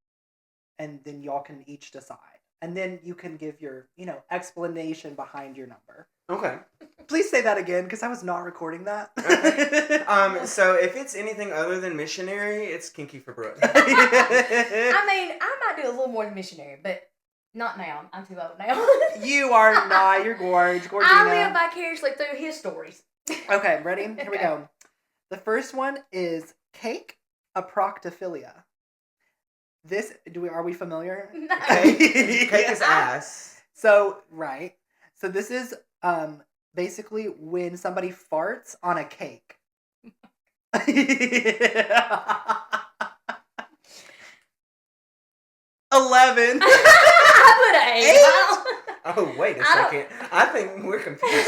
Speaker 1: And then y'all can each decide, and then you can give your explanation behind your number.
Speaker 2: Okay.
Speaker 1: Please say that again because I was not recording that.
Speaker 2: So if it's anything other than missionary, it's kinky for Brooke.
Speaker 3: I mean, I might do a little more than missionary, but not now. I'm too old now.
Speaker 1: You are not. You're gorge. Gorgina.
Speaker 3: I live vicariously through his stories.
Speaker 1: Okay, ready? Here we go. The first one is cake aproctophilia. Are we familiar?
Speaker 2: Cake is ass.
Speaker 1: So, right. So this is basically when somebody farts on a cake. 11.
Speaker 3: I put an 8.
Speaker 2: Oh, wait a
Speaker 3: I don't-
Speaker 2: second. I think we're confused.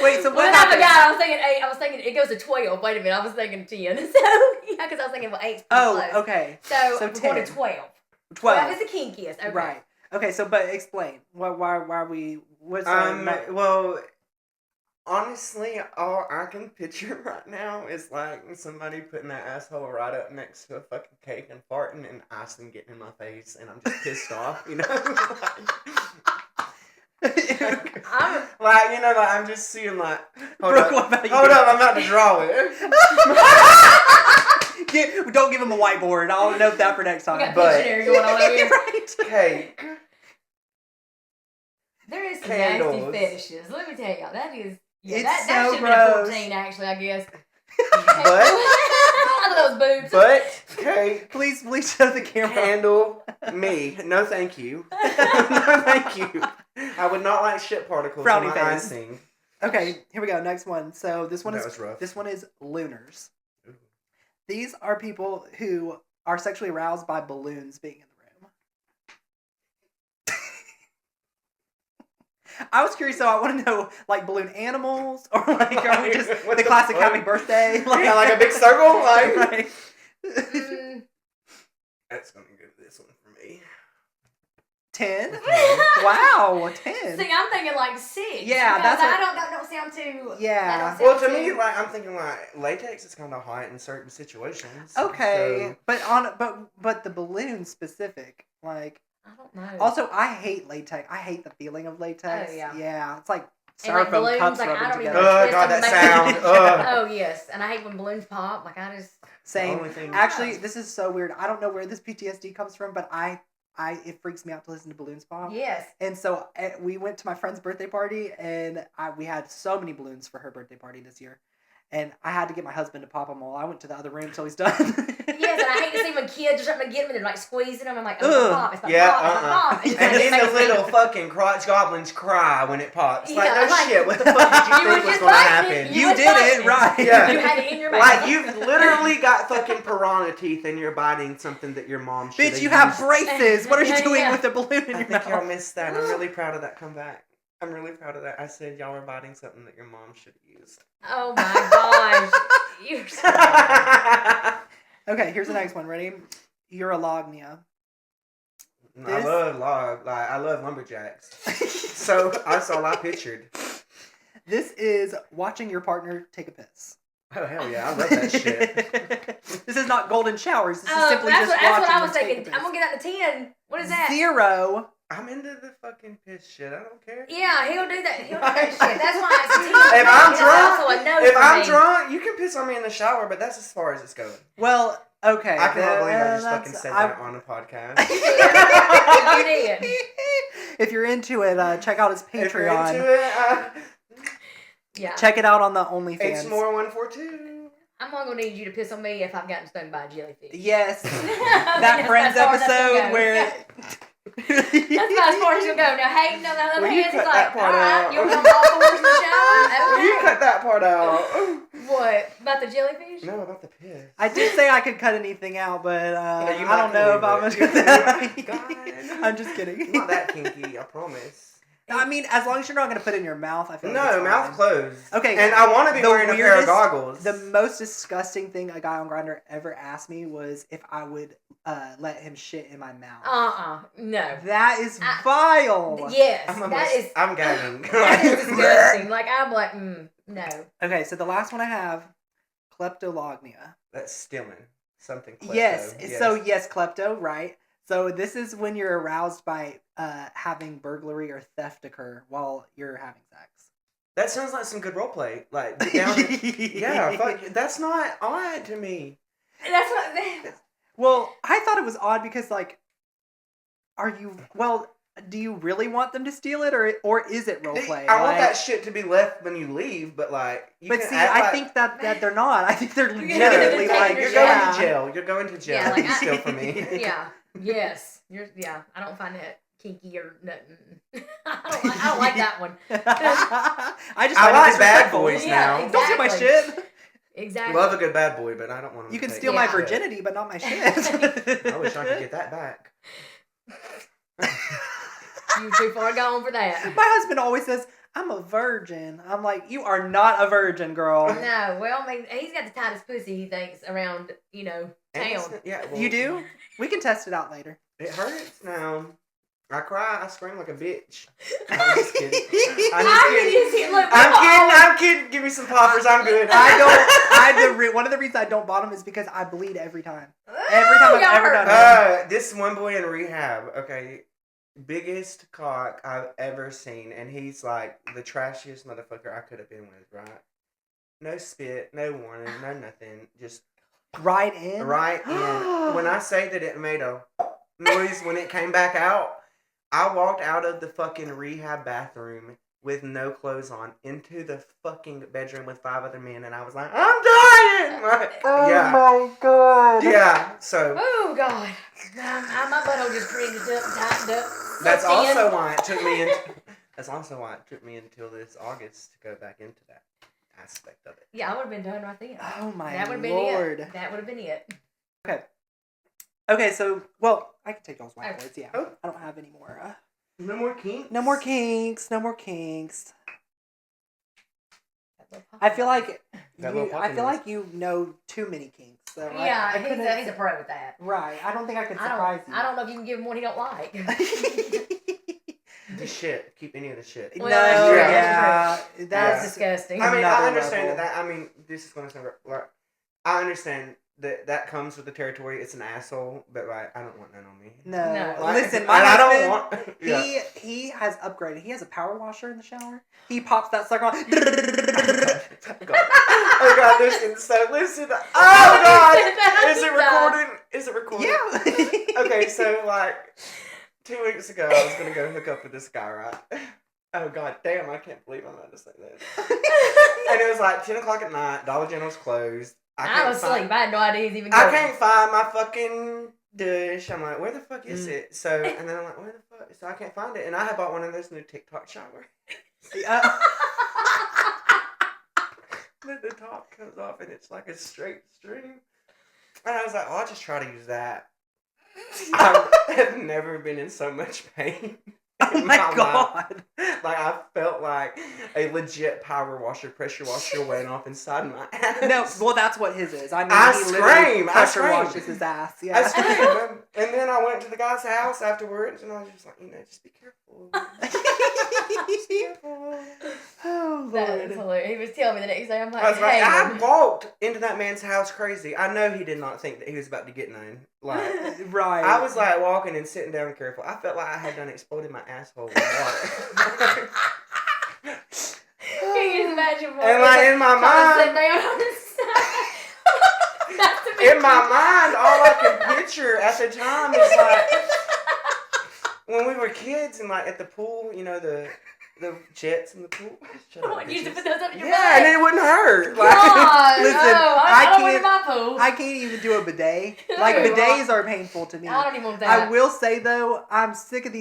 Speaker 1: Wait, so what
Speaker 3: When I
Speaker 1: happened?
Speaker 3: forgot, I was thinking 8. I was thinking it goes to 12. Wait a minute, I was thinking 10. So, yeah, because I was thinking, well, 8's
Speaker 1: Oh,
Speaker 3: close.
Speaker 1: okay.
Speaker 3: So
Speaker 1: So
Speaker 3: we're going
Speaker 1: 10.
Speaker 3: to 12.
Speaker 1: 12.
Speaker 3: is the kinkiest. Okay.
Speaker 1: Right. Okay, so but explain. Why are we what's our
Speaker 2: Well, honestly, all I can picture right now is like somebody putting that asshole right up next to a fucking cake and farting and icing getting in my face, and I'm just pissed off,
Speaker 3: I'm,
Speaker 2: I'm just seeing like, hold
Speaker 1: Brooke,
Speaker 2: up,
Speaker 1: what about you?
Speaker 2: hold up, I'm about to draw it.
Speaker 1: Don't give him a whiteboard. I'll note that for next
Speaker 3: we
Speaker 1: time.
Speaker 3: got
Speaker 2: But-
Speaker 3: dictionary going on over here.
Speaker 1: Right.
Speaker 2: Cake.
Speaker 3: There is some
Speaker 2: Candles.
Speaker 3: nasty fetishes. Let me tell y'all, that is. Yeah,
Speaker 1: It's
Speaker 3: that
Speaker 1: so
Speaker 3: should have been a
Speaker 1: gross.
Speaker 3: 14, actually, I guess.
Speaker 2: But
Speaker 3: Those boobs.
Speaker 2: but cake.
Speaker 1: Please show the camera.
Speaker 2: Handle me. No, thank you. No, thank you. I would not like shit particles on
Speaker 1: Frowny
Speaker 2: my
Speaker 1: face.
Speaker 2: icing.
Speaker 1: Okay, here we go. Next one. So this one
Speaker 2: That
Speaker 1: is
Speaker 2: was rough.
Speaker 1: This one is lunars.
Speaker 2: Ooh.
Speaker 1: These are people who are sexually aroused by balloons being in the room. I was curious, so I want to know, like, balloon animals, or like, are we just
Speaker 2: What
Speaker 1: the
Speaker 2: the
Speaker 1: classic
Speaker 2: fuck?
Speaker 1: happy birthday?
Speaker 2: Yeah, like a big circle. Like
Speaker 1: Right.
Speaker 3: Mm,
Speaker 2: that's gonna go to this one for me.
Speaker 1: 10? Wow, 10.
Speaker 3: see, I'm thinking like 6.
Speaker 1: Yeah,
Speaker 3: because
Speaker 1: that's what-
Speaker 3: I don't sound too.
Speaker 1: Yeah.
Speaker 3: that don't
Speaker 2: Well,
Speaker 3: sound
Speaker 2: to me,
Speaker 3: too-
Speaker 2: like I'm thinking like latex is kind of hot in certain situations.
Speaker 1: Okay,
Speaker 2: So,
Speaker 1: but the balloon specific, like,
Speaker 3: I don't know.
Speaker 1: also I hate latex. I hate the feeling of latex.
Speaker 3: Oh, yeah.
Speaker 1: Yeah, it's like
Speaker 3: And, like,
Speaker 1: styrofoam
Speaker 3: balloons,
Speaker 1: cups
Speaker 3: like, I
Speaker 1: rubbing
Speaker 3: don't even
Speaker 1: together.
Speaker 2: Oh
Speaker 3: twist
Speaker 2: god,
Speaker 3: them
Speaker 2: that
Speaker 3: and make-
Speaker 2: sound. Ugh.
Speaker 3: Oh yes, and I hate when balloons pop. Like I just.
Speaker 1: Same.
Speaker 2: The only thing-
Speaker 1: Actually, this is so weird. I don't know where this PTSD comes from, but it freaks me out to listen to balloons pop.
Speaker 3: Yes.
Speaker 1: And so we went to my friend's birthday party, and we had so many balloons for her birthday party this year. and I had to get my husband to pop them all. I went to the other room until he's done.
Speaker 3: Yes, and I hate to see when kids are trying to get them and they're like squeezing them. I'm like,
Speaker 1: Ugh.
Speaker 3: oh, pop, it's my
Speaker 2: Yeah,
Speaker 3: pop, it's my pop. It's
Speaker 2: And
Speaker 3: like,
Speaker 2: then
Speaker 3: it
Speaker 2: the
Speaker 3: makes me-
Speaker 2: little fucking crotch goblins cry when it pops. Like,
Speaker 3: Yeah,
Speaker 2: no
Speaker 3: like-
Speaker 2: shit, what the fuck did you
Speaker 3: You
Speaker 2: think
Speaker 3: were
Speaker 2: was
Speaker 3: just
Speaker 2: gonna
Speaker 3: biting it.
Speaker 2: happen?
Speaker 1: You
Speaker 3: was
Speaker 1: did
Speaker 3: biting
Speaker 1: it, right.
Speaker 2: Yeah.
Speaker 3: You had it in your mouth.
Speaker 2: Like, you've literally got fucking piranha teeth and you're biting something that your mom should
Speaker 1: Bitch, you have braces. What are you
Speaker 3: Yeah,
Speaker 1: doing
Speaker 3: yeah.
Speaker 1: with a balloon in
Speaker 2: I
Speaker 1: your
Speaker 2: think y'all
Speaker 1: mouth?
Speaker 2: missed that. I'm really proud of that comeback. I'm really proud of that. I said y'all are biting something that your mom should have used.
Speaker 3: Oh my gosh. You're so
Speaker 1: Okay, here's the next one. Ready? Urolognia.
Speaker 2: I love lumberjacks. So that's all I pictured.
Speaker 1: This is watching your partner take a piss.
Speaker 2: Oh hell yeah, I love that shit.
Speaker 1: This is not golden showers. This is
Speaker 3: Oh,
Speaker 1: simply
Speaker 3: that's
Speaker 1: just
Speaker 3: what
Speaker 1: watching
Speaker 3: I was
Speaker 1: them take a
Speaker 3: thinking.
Speaker 1: piss.
Speaker 3: I'm gonna get out the 10. What is that?
Speaker 1: 0.
Speaker 2: I'm into the fucking piss shit. I don't care.
Speaker 3: Yeah, he'll do that. He'll do that shit. That's why it's a 10.
Speaker 2: If I'm
Speaker 3: That's
Speaker 2: drunk-
Speaker 3: also a no
Speaker 2: If
Speaker 3: for
Speaker 2: I'm
Speaker 3: me.
Speaker 2: drunk, you can piss on me in the shower, but that's as far as it's going.
Speaker 1: Well, okay.
Speaker 2: I cannot believe I just
Speaker 1: that's-
Speaker 2: fucking said
Speaker 1: I-
Speaker 2: that on a podcast.
Speaker 3: You did.
Speaker 1: If you're into it, check out his
Speaker 2: If you're
Speaker 1: Patreon.
Speaker 2: into it,
Speaker 3: Yeah.
Speaker 1: Check it out on the OnlyFans.
Speaker 2: it's more 142.
Speaker 3: I'm not gonna need you to piss on me if I've gotten stung by a jellyfish.
Speaker 1: Yes.
Speaker 3: That
Speaker 1: That Friends episode where.
Speaker 3: That's about as far as you'll go. Now, hey, no, the other
Speaker 2: Well, you
Speaker 3: hand is
Speaker 2: cut
Speaker 3: like,
Speaker 2: that part
Speaker 3: alright,
Speaker 2: out.
Speaker 3: you're gonna fall forward in the shower?
Speaker 2: You
Speaker 3: Okay.
Speaker 2: cut that part out.
Speaker 3: What? About the jellyfish?
Speaker 2: No, about the piss.
Speaker 1: I did say I could cut anything out, but
Speaker 2: Yeah, you
Speaker 1: I don't
Speaker 2: might
Speaker 1: know
Speaker 2: leave
Speaker 1: if I'm
Speaker 2: it.
Speaker 1: going to
Speaker 2: You- God.
Speaker 1: I'm just kidding.
Speaker 2: Not that kinky, I promise.
Speaker 1: I mean, as long as you're not going to put it in your mouth, I feel like
Speaker 2: No,
Speaker 1: it's
Speaker 2: mouth
Speaker 1: fine.
Speaker 2: closed.
Speaker 1: Okay,
Speaker 2: And I want to be
Speaker 1: the
Speaker 2: wearing a pair of
Speaker 1: weirdest-
Speaker 2: goggles.
Speaker 1: The most disgusting thing a guy on Grindr ever asked me was if I would let him shit in my mouth.
Speaker 3: No.
Speaker 1: That is
Speaker 3: I-
Speaker 1: vile.
Speaker 3: Yes,
Speaker 2: I'm gagging.
Speaker 3: that is disgusting. Like, I'm like, no.
Speaker 1: Okay, so the last one I have, kleptolognia.
Speaker 2: That's stealing something. Klepto.
Speaker 1: Yes. So yes, klepto, right? So this is when you're aroused by having burglary or theft occur while you're having sex.
Speaker 2: That sounds like some good role play. Like, get down yeah, fuck, that's not odd to me.
Speaker 3: That's what.
Speaker 1: Well, I thought it was odd because, like, do you really want them to steal it, or is it role play?
Speaker 2: I want
Speaker 1: Like-
Speaker 2: that shit to be left when you leave, but like, you
Speaker 1: But
Speaker 2: can
Speaker 1: see,
Speaker 2: act
Speaker 1: I
Speaker 2: like-
Speaker 1: think that they're not. I think they're
Speaker 3: You're
Speaker 1: legitimately
Speaker 3: gonna
Speaker 1: like,
Speaker 3: take
Speaker 2: you're
Speaker 3: your
Speaker 2: going to jail. You're going to jail.
Speaker 3: Yeah, like,
Speaker 2: if you steal from me.
Speaker 3: Yeah. Yes. Yeah. I don't find that kinky or nothing. I don't like that one.
Speaker 1: I just
Speaker 2: I
Speaker 1: find it
Speaker 2: like bad
Speaker 1: disrespectful.
Speaker 2: boys
Speaker 3: Yeah,
Speaker 2: now.
Speaker 1: Don't steal my
Speaker 3: Exactly.
Speaker 1: shit.
Speaker 3: Exactly.
Speaker 2: Love a good bad boy, but I don't want him
Speaker 1: You
Speaker 2: to
Speaker 1: can
Speaker 2: take
Speaker 1: steal
Speaker 2: my
Speaker 1: my
Speaker 2: shit.
Speaker 1: virginity, but not my shit.
Speaker 2: I wish I could get that back.
Speaker 3: You're too far gone for that.
Speaker 1: My husband always says, I'm a virgin. I'm like, you are not a virgin, girl.
Speaker 3: No, well, I mean, he's got the tightest pussy, he thinks, around,
Speaker 2: And
Speaker 3: town.
Speaker 2: it's- yeah, well,
Speaker 1: You do? We can test it out later.
Speaker 2: It hurts now. I cry. I scream like a bitch. I'm just kidding. I'm just
Speaker 3: I
Speaker 2: kidding.
Speaker 3: can see, look,
Speaker 2: I'm
Speaker 3: people
Speaker 2: kidding.
Speaker 3: always-
Speaker 2: I'm kidding. Give me some poppers. I'm good.
Speaker 1: One of the reasons I don't bottom is because I bleed every time. Every time I've
Speaker 3: Y'all
Speaker 1: ever
Speaker 3: hurt
Speaker 1: done it.
Speaker 2: This one boy in rehab. Okay, biggest cock I've ever seen, and he's like the trashiest motherfucker I could have been with. Right? No spit, no warning, no nothing. Just
Speaker 1: Right in?
Speaker 2: right in. When I say that it made a noise when it came back out, I walked out of the fucking rehab bathroom with no clothes on into the fucking bedroom with 5 other men, and I was like, I'm dying. Like, yeah,
Speaker 1: my god.
Speaker 2: yeah. So
Speaker 3: Oh, God. My butthole just cringed up and tightened up.
Speaker 2: that's
Speaker 3: sucked in.
Speaker 2: also why it took me. That's also why it took me until this August to go back into that aspect of it.
Speaker 3: Yeah, I would have been done right then.
Speaker 1: Oh my
Speaker 3: That would have been
Speaker 1: lord.
Speaker 3: it. That would have been it.
Speaker 1: Okay, so, well, I can take those whiteboards, yeah.
Speaker 2: Oh.
Speaker 1: I don't have any more.
Speaker 2: No more kinks.
Speaker 1: No more kinks. No more kinks. I feel like
Speaker 2: That little
Speaker 1: I feel
Speaker 2: pocket
Speaker 1: like you know too many kinks. So
Speaker 3: Yeah,
Speaker 1: I couldn't-
Speaker 3: he's a pro with that.
Speaker 1: Right. I don't think I could
Speaker 3: I
Speaker 1: surprise
Speaker 3: don't know if you can give him one he don't like.
Speaker 2: The shit. Keep any of the shit.
Speaker 1: No,
Speaker 3: Well, that's true,
Speaker 1: yeah,
Speaker 3: That's
Speaker 1: that's
Speaker 3: disgusting.
Speaker 2: I mean,
Speaker 1: another
Speaker 2: I understand
Speaker 1: level.
Speaker 2: that. I mean, this is going to sound like I understand that comes with the territory. It's an asshole, but like I don't want none on me.
Speaker 1: no.
Speaker 3: No.
Speaker 2: Like,
Speaker 1: Listen, my
Speaker 2: and I
Speaker 1: husband,
Speaker 2: don't want. Yeah.
Speaker 1: he has upgraded. He has a power washer in the shower. He pops that sucker on.
Speaker 2: God. Oh God! Listen. So listen. Oh God! Is it recording? Is it recording?
Speaker 1: Yeah.
Speaker 2: Okay, so like 2 weeks ago, I was gonna go hook up with this guy, right? Oh god damn, I can't believe I'm about to say that. And it was like 10 o'clock at night, Dollar General's closed.
Speaker 3: I was asleep. I had no idea he's even
Speaker 2: I
Speaker 3: going.
Speaker 2: can't find my fucking dish. I'm like, where the fuck is it? So, and then I'm like, where the fuck? So I can't find it. And I had bought one of those new TikTok shower. Then the top comes off and it's like a straight stream. And I was like, I'll just try to use that. I have never been in so much pain.
Speaker 1: Oh my god.
Speaker 2: Life. Like, I felt like a legit power washer, pressure washer went off inside my ass.
Speaker 1: No, well, that's what his is. I mean,
Speaker 2: I
Speaker 1: he literally
Speaker 2: scream, I
Speaker 1: pressure
Speaker 2: scream.
Speaker 1: washes his ass.
Speaker 2: I
Speaker 1: Yeah.
Speaker 2: screamed. And then I went to the guy's house afterwards and I was just like, just be careful. Just be careful.
Speaker 1: Oh,
Speaker 3: That
Speaker 1: Lord.
Speaker 3: is hilarious. He was telling me the next day. I'm like,
Speaker 2: I was like,
Speaker 3: hey,
Speaker 2: I walked into that man's house crazy. I know he did not think that he was about to get none. Like,
Speaker 1: Right.
Speaker 2: I was like walking and sitting down careful. I felt like I had done exploded my asshole with water.
Speaker 3: can you imagine?
Speaker 2: And like in my
Speaker 3: Sit
Speaker 2: mind,
Speaker 3: down on his side. That's the
Speaker 2: in my
Speaker 3: picture.
Speaker 2: mind, all I could picture at the time is like when we were kids and like at the pool, the jets in the pool. Shut up,
Speaker 3: I want you to
Speaker 2: bitches.
Speaker 3: put those up in your
Speaker 2: Yeah, and
Speaker 3: butt.
Speaker 2: it wouldn't hurt.
Speaker 3: God,
Speaker 1: Listen,
Speaker 3: no,
Speaker 1: I
Speaker 3: I don't want
Speaker 1: can't-
Speaker 3: my pool.
Speaker 1: I can't even do a bidet. Like,
Speaker 3: No,
Speaker 1: bidets are painful to me.
Speaker 3: I don't even want that.
Speaker 1: I will say, though, I'm sick of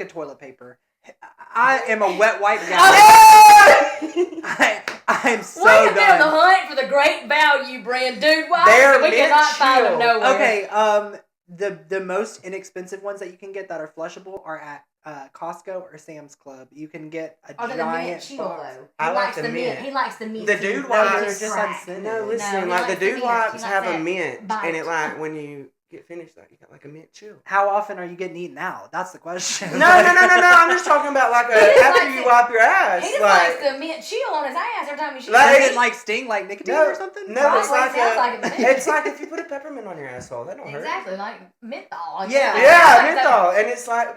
Speaker 1: toilet paper. I am a wet wipe guy. I am so
Speaker 3: we have been on the
Speaker 1: done.
Speaker 3: hunt for the great value brand, dude. Why?
Speaker 2: They're
Speaker 3: We cannot
Speaker 2: mint
Speaker 3: find them
Speaker 2: chill.
Speaker 3: nowhere.
Speaker 1: Okay, the most inexpensive ones that you can get that are flushable are at Costco or Sam's Club. You can get a
Speaker 3: Are they the mint
Speaker 1: giant
Speaker 3: chill
Speaker 1: box.
Speaker 3: though?
Speaker 2: I
Speaker 3: He
Speaker 2: like
Speaker 3: likes
Speaker 2: the
Speaker 3: the mint.
Speaker 2: mint.
Speaker 3: He likes the mint.
Speaker 2: The
Speaker 3: too.
Speaker 2: dude
Speaker 3: No,
Speaker 2: wipes
Speaker 3: they're
Speaker 2: are
Speaker 3: just
Speaker 1: just
Speaker 3: crack.
Speaker 1: unscented.
Speaker 2: No,
Speaker 1: No,
Speaker 2: listen,
Speaker 3: he
Speaker 2: like the
Speaker 3: likes the
Speaker 2: dude
Speaker 3: mint.
Speaker 2: wipes
Speaker 3: He likes
Speaker 2: have a
Speaker 3: that
Speaker 2: mint,
Speaker 3: bite.
Speaker 2: and it like when you get finished, like you got like a mint chill.
Speaker 1: How often are you getting eaten out? That's the question.
Speaker 2: No. I'm just talking about like
Speaker 3: He just
Speaker 2: after
Speaker 3: likes
Speaker 2: you
Speaker 3: it.
Speaker 2: wipe your ass.
Speaker 3: He just
Speaker 2: like,
Speaker 3: likes the mint chill on his ass every time he shits.
Speaker 2: Like-
Speaker 1: Does it like sting like nicotine
Speaker 2: No,
Speaker 1: or something?
Speaker 2: no,
Speaker 3: Probably
Speaker 2: it's like
Speaker 3: sounds like it to me.
Speaker 2: it's like if you put a peppermint on your asshole, that don't hurt.
Speaker 3: Exactly, like menthol.
Speaker 1: Yeah.
Speaker 2: Yeah,
Speaker 3: Like
Speaker 2: menthol, and it's like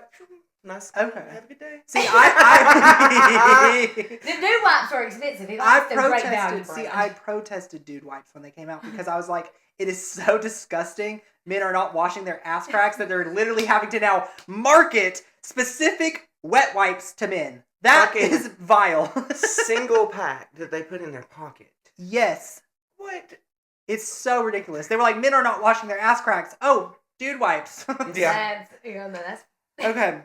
Speaker 2: nice.
Speaker 1: Okay.
Speaker 2: Have a good day.
Speaker 1: See, I
Speaker 3: The dude wipes are expensive. He likes the great value
Speaker 1: protested. See,
Speaker 3: brand.
Speaker 1: I protested dude wipes when they came out because I was like, it is so disgusting. Men are not washing their ass cracks that they're literally having to now market specific wet wipes to men. That
Speaker 2: Fucking-
Speaker 1: is vile.
Speaker 2: Single pack that they put in their pocket.
Speaker 1: Yes,
Speaker 2: What?
Speaker 1: it's so ridiculous. They were like, men are not washing their ass cracks. Oh, dude wipes.
Speaker 2: Yeah.
Speaker 3: That's
Speaker 1: Okay,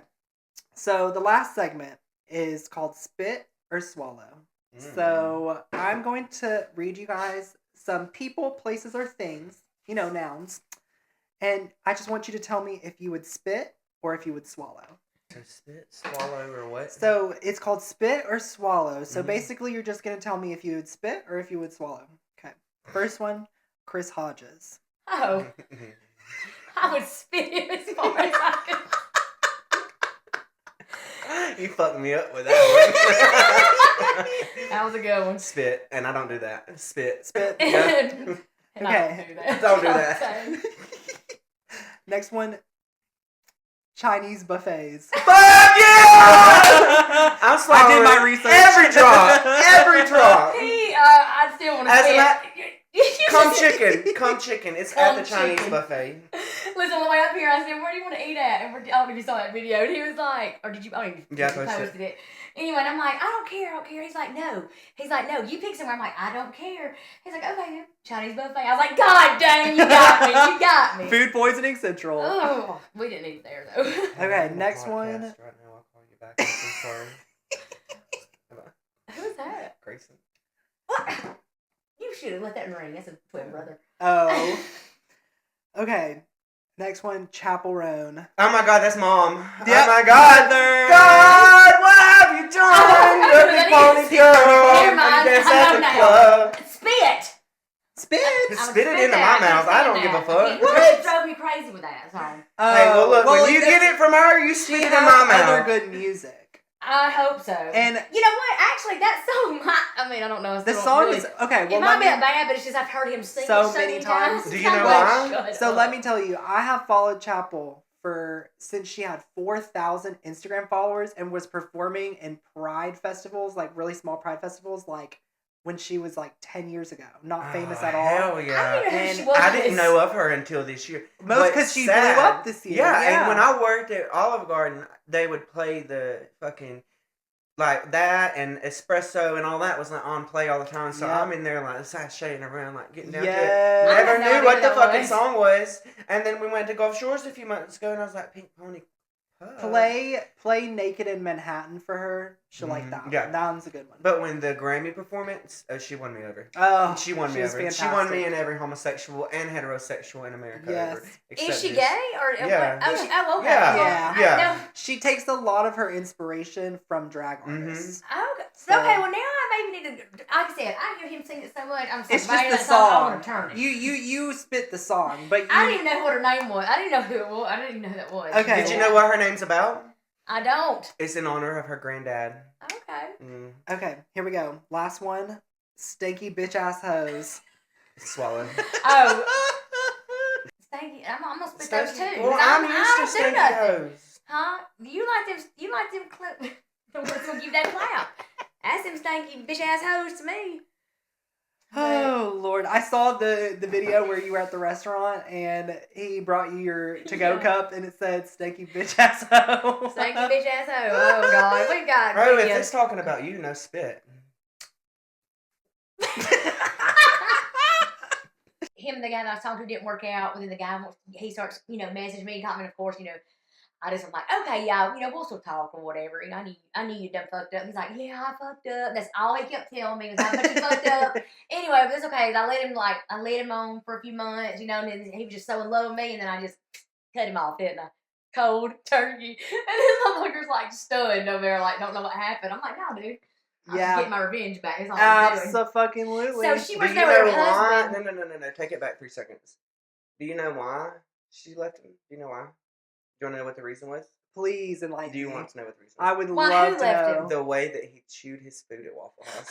Speaker 1: so the last segment is called Spit or Swallow. So I'm going to read you guys some people, places, or things, nouns. And I just want you to tell me if you would spit or if you would swallow.
Speaker 2: So spit, swallow, or what?
Speaker 1: So it's called spit or swallow. So
Speaker 2: Mhm.
Speaker 1: basically you're just going to tell me if you would spit or if you would swallow. Okay. First one, Chris Hodges.
Speaker 3: oh, I would spit him as far as I could.
Speaker 2: You fucked me up with that
Speaker 3: That was a good one.
Speaker 2: one. Spit, and I don't do that. Spit.
Speaker 1: Spit.
Speaker 2: Yeah.
Speaker 3: And
Speaker 1: Okay.
Speaker 2: Don't do that.
Speaker 3: Same.
Speaker 1: Next one, Chinese buffets.
Speaker 2: Fuck yeah! I'm swallowing
Speaker 1: I did my research.
Speaker 2: Every drop. Every drop.
Speaker 3: I still want to
Speaker 2: As
Speaker 3: spit.
Speaker 2: a ma-
Speaker 3: You
Speaker 2: Come
Speaker 3: just-
Speaker 2: chicken. Come chicken. It's at the
Speaker 3: Come
Speaker 2: Chinese
Speaker 3: chicken.
Speaker 2: buffet.
Speaker 3: Listen, on the way up here, I said, "Where do you want to eat at?" And I don't know if you saw that video. And he was like, "Or did you? Oh, you
Speaker 2: Yeah, I
Speaker 3: you
Speaker 2: posted
Speaker 3: posted it." Anyway, and I'm like, "I don't care. He's like, "No." He's like, "No, you pick somewhere." I'm like, "I don't care." He's like, "Okay, then. Chinese buffet." I was like, "God dang, you got me. You got me."
Speaker 1: Food poisoning central.
Speaker 3: Oh, we didn't eat it there though.
Speaker 1: Okay,
Speaker 2: I'm on
Speaker 1: next
Speaker 2: a
Speaker 1: one.
Speaker 2: podcast Right now, I'll call you back. I'm so sorry.
Speaker 3: Who was that?
Speaker 2: Grayson.
Speaker 3: What? You should have let that ring. That's a twin brother.
Speaker 1: Oh. Okay. Next one, Chapel Roan.
Speaker 2: Oh my god, that's mom.
Speaker 1: Yep.
Speaker 2: Oh my god.
Speaker 1: Mother.
Speaker 2: God, what have you done?
Speaker 3: Oh,
Speaker 2: You ugly pony girl.
Speaker 3: Never mind.
Speaker 2: You dance
Speaker 3: I
Speaker 2: at
Speaker 3: know
Speaker 2: the
Speaker 3: now.
Speaker 2: club.
Speaker 3: Spit.
Speaker 1: Spit.
Speaker 3: I'm
Speaker 2: Spit it into my mouth. I don't give a fuck.
Speaker 3: What? Drove me crazy with that song.
Speaker 2: Hey, well look, when you
Speaker 1: it's-
Speaker 2: get it from her, you
Speaker 1: she
Speaker 2: spit it in
Speaker 1: has
Speaker 2: my
Speaker 1: other
Speaker 2: mouth.
Speaker 1: good music.
Speaker 3: I hope so.
Speaker 1: And
Speaker 3: you know what? Actually, that song might. I mean, I don't know. I
Speaker 1: the
Speaker 3: still
Speaker 1: song
Speaker 3: don't really,
Speaker 1: is okay. Well,
Speaker 3: it might
Speaker 1: let
Speaker 3: be a
Speaker 1: me,
Speaker 3: bad, but it's just I've heard him sing
Speaker 1: so
Speaker 3: it
Speaker 1: many times.
Speaker 2: Do you know
Speaker 3: I'm
Speaker 2: why?
Speaker 3: like, shut
Speaker 1: so
Speaker 3: up.
Speaker 1: let me tell you, I have followed Chapel since she had 4,000 Instagram followers and was performing in Pride festivals, like really small Pride festivals, like when she was like 10 years ago, not famous at all.
Speaker 2: Hell
Speaker 3: I
Speaker 2: yeah.
Speaker 3: didn't know who
Speaker 1: And
Speaker 3: she was.
Speaker 2: I didn't know of her until this year.
Speaker 1: Most
Speaker 2: But
Speaker 1: because she
Speaker 2: sad.
Speaker 1: blew up this year.
Speaker 2: Yeah, and when I worked at Olive Garden, they would play the fucking like that and espresso and all that was like on play all the time. So
Speaker 1: Yep.
Speaker 2: I'm in there like sashaying around, like getting down to it.
Speaker 1: Yes.
Speaker 3: I
Speaker 2: Never
Speaker 3: had no
Speaker 2: knew
Speaker 3: idea
Speaker 2: what the
Speaker 3: that
Speaker 2: fucking
Speaker 3: was.
Speaker 2: song was. And then we went to Gulf Shores a few months ago, and I was like, Pink Pony.
Speaker 1: Play Naked in Manhattan for her. She'll like
Speaker 2: Mhm.
Speaker 1: that one.
Speaker 2: Yeah.
Speaker 1: That one's a good one.
Speaker 2: But when the Grammy performance, she won me over.
Speaker 1: Oh,
Speaker 2: She won me
Speaker 1: was
Speaker 2: over. She won me
Speaker 1: fantastic.
Speaker 2: and every homosexual and heterosexual in America
Speaker 1: Yes.
Speaker 2: over.
Speaker 3: Is
Speaker 2: except
Speaker 3: she
Speaker 2: this.
Speaker 3: gay or
Speaker 2: Yeah.
Speaker 3: what? Oh, okay.
Speaker 2: Yeah.
Speaker 3: I
Speaker 2: Yeah.
Speaker 3: know.
Speaker 1: She takes a lot of her inspiration from drag
Speaker 2: Mhm.
Speaker 1: artists.
Speaker 3: Okay.
Speaker 1: So-
Speaker 3: Okay. Well, now I maybe need to. Like I said, I hear him sing it so much. I'm so
Speaker 1: It's
Speaker 3: bad
Speaker 1: just the
Speaker 3: that song. I
Speaker 1: song.
Speaker 3: want to turn it.
Speaker 1: You spit the song, but you,
Speaker 3: I didn't even know what her name was. I didn't know who it was. I didn't even know who that was.
Speaker 1: Okay.
Speaker 2: Did you know what her name's about?
Speaker 3: I don't.
Speaker 2: It's in honor of her granddad.
Speaker 3: Okay.
Speaker 2: Mm.
Speaker 1: Okay, here we go. Last one. Stanky bitch ass hoes.
Speaker 2: Swallow.
Speaker 3: Oh, thank you. I'm gonna spit those too.
Speaker 2: Well,
Speaker 3: 'cause
Speaker 2: I'm
Speaker 3: I
Speaker 2: used
Speaker 3: don't
Speaker 2: to
Speaker 3: do
Speaker 2: stinky
Speaker 3: nothing.
Speaker 2: hoes.
Speaker 3: Huh? You like them? You like them? What's gonna give that clap? That's them stanky bitch ass hoes to me.
Speaker 1: Oh Lord, I saw the video where you were at the restaurant and he brought you your to-go
Speaker 3: Yeah.
Speaker 1: cup and it said "stanky bitch ass hoe."
Speaker 3: Stanky bitch ass hoe. Oh God, we got.
Speaker 2: Bro, if
Speaker 3: videos.
Speaker 2: it's talking about you, no spit.
Speaker 3: Him and the guy that I was talking to didn't work out. And then the guy, he starts, messaging me, comment, of course, I just am like, okay, y'all, we'll still talk or whatever. I knew you done fucked up. He's like, yeah, I fucked up. That's all he kept telling me was how much he fucked up. Anyway, but it's okay. I let him on for a few months, and then he was just so in love with me, and then I just cut him off, didn't I? Cold turkey. And this motherfucker's like stunned over there, like, don't know what happened. I'm like, no, dude. I'm just getting my revenge back. That's all I'm doing.
Speaker 1: Absolutely.
Speaker 3: So she
Speaker 2: Do
Speaker 3: was
Speaker 2: you
Speaker 3: there
Speaker 2: know
Speaker 3: with her
Speaker 2: why?
Speaker 3: husband.
Speaker 2: No. Take it back 3 seconds. Do you know why she left him? Do you know why? Do you want to know what the reason was?
Speaker 1: Please enlighten
Speaker 2: Do you
Speaker 1: me.
Speaker 2: want to know what the reason
Speaker 1: I
Speaker 2: was?
Speaker 1: would
Speaker 3: Why,
Speaker 1: love
Speaker 3: who
Speaker 1: to
Speaker 3: left
Speaker 1: know.
Speaker 3: him?
Speaker 2: The way that he chewed his food at Waffle House.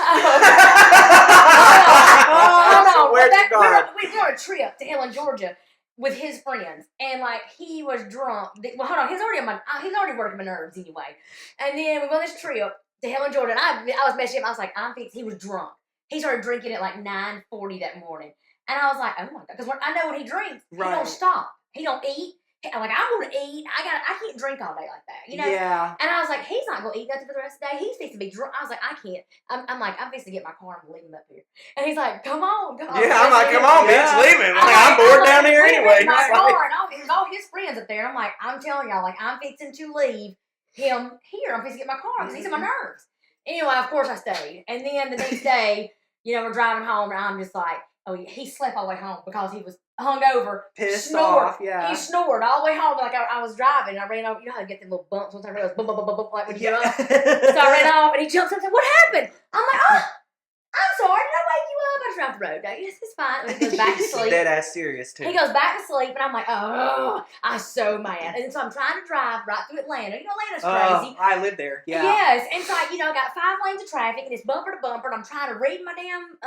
Speaker 3: Hold on.
Speaker 2: Swear to God.
Speaker 3: We were on a trip to Helen, Georgia, with his friends, and he was drunk. Well, hold on, he's already working my nerves anyway. And then we went on this trip to Helen, Georgia, and I was messing up. I was like, he was drunk. He started drinking at 9:40 that morning, and I was like, oh my God, because I know when he drinks, he
Speaker 1: Right.
Speaker 3: don't stop. He don't eat. I want to eat. I can't drink all day like that,
Speaker 1: Yeah.
Speaker 3: And I was like, he's not gonna eat nothing for the rest of the day. He's fixing to be drunk. I was like, I can't. I'm fixing to get my car and leave him up here. And he's like, come on.
Speaker 2: Yeah, I'm like, come on,
Speaker 1: Yeah.
Speaker 2: bitch, leave him. I'm bored down here
Speaker 3: we
Speaker 2: anyway.
Speaker 3: went in my car and it was all his friends up there. And I'm like, I'm telling y'all, I'm fixing to leave him here. I'm fixing to get my car because he's on my nerves. Anyway, of course I stayed. And then the next day, we're driving home and I'm just like, oh, he slept all the way home because he was hungover,
Speaker 1: Pissed
Speaker 3: snored.
Speaker 1: off, yeah.
Speaker 3: He snored all the way home. I was driving and I ran over. You know how to get them little bumps once I realized, boom, boom, boom, boom, boom, like when you get up. So I ran off and he jumps up and said, what happened? I'm like, oh, I'm sorry. Did I wake you up? I just ran off the road. No, yes, it's fine. And he goes back to sleep.
Speaker 2: Dead ass serious too.
Speaker 3: He goes back to sleep, and I'm like, oh, I'm so mad. And so I'm trying to drive right through Atlanta. Atlanta's crazy.
Speaker 1: I live there. Yeah.
Speaker 3: Yes. And so, I got 5 lanes of traffic, and it's bumper to bumper, and I'm trying to read my damn,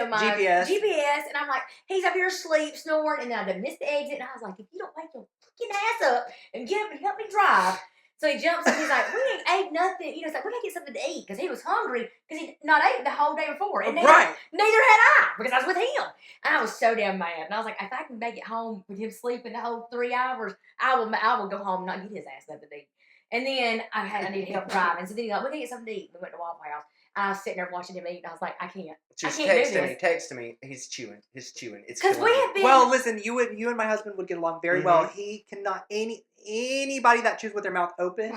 Speaker 3: my GPS, and I'm like, he's up here asleep, snoring, and then I done missed the exit, and I was like, if you don't wake your fucking ass up and get up and help me drive. So he jumps up, he's like, we ain't ate nothing. It's like, we gotta get something to eat, because he was hungry, because he not ate the whole day before. And neither had I, because I was with him. And I was so damn mad. And I was like, if I can make it home with him sleeping the whole 3 hours, I will go home and not get his ass nothing to eat. And then I needed help driving. So then he's like, we gotta get something to eat. We went to Waffle House. And I was sitting there watching him eat, and I was like, I can't.
Speaker 2: Just
Speaker 3: I can't do
Speaker 2: text me. He's chewing. It's
Speaker 3: because
Speaker 2: killing
Speaker 3: we
Speaker 2: me.
Speaker 3: have been.
Speaker 1: Well, listen, you and my husband would get along very well.
Speaker 2: Mhm.
Speaker 1: He cannot anybody that chews with their mouth open.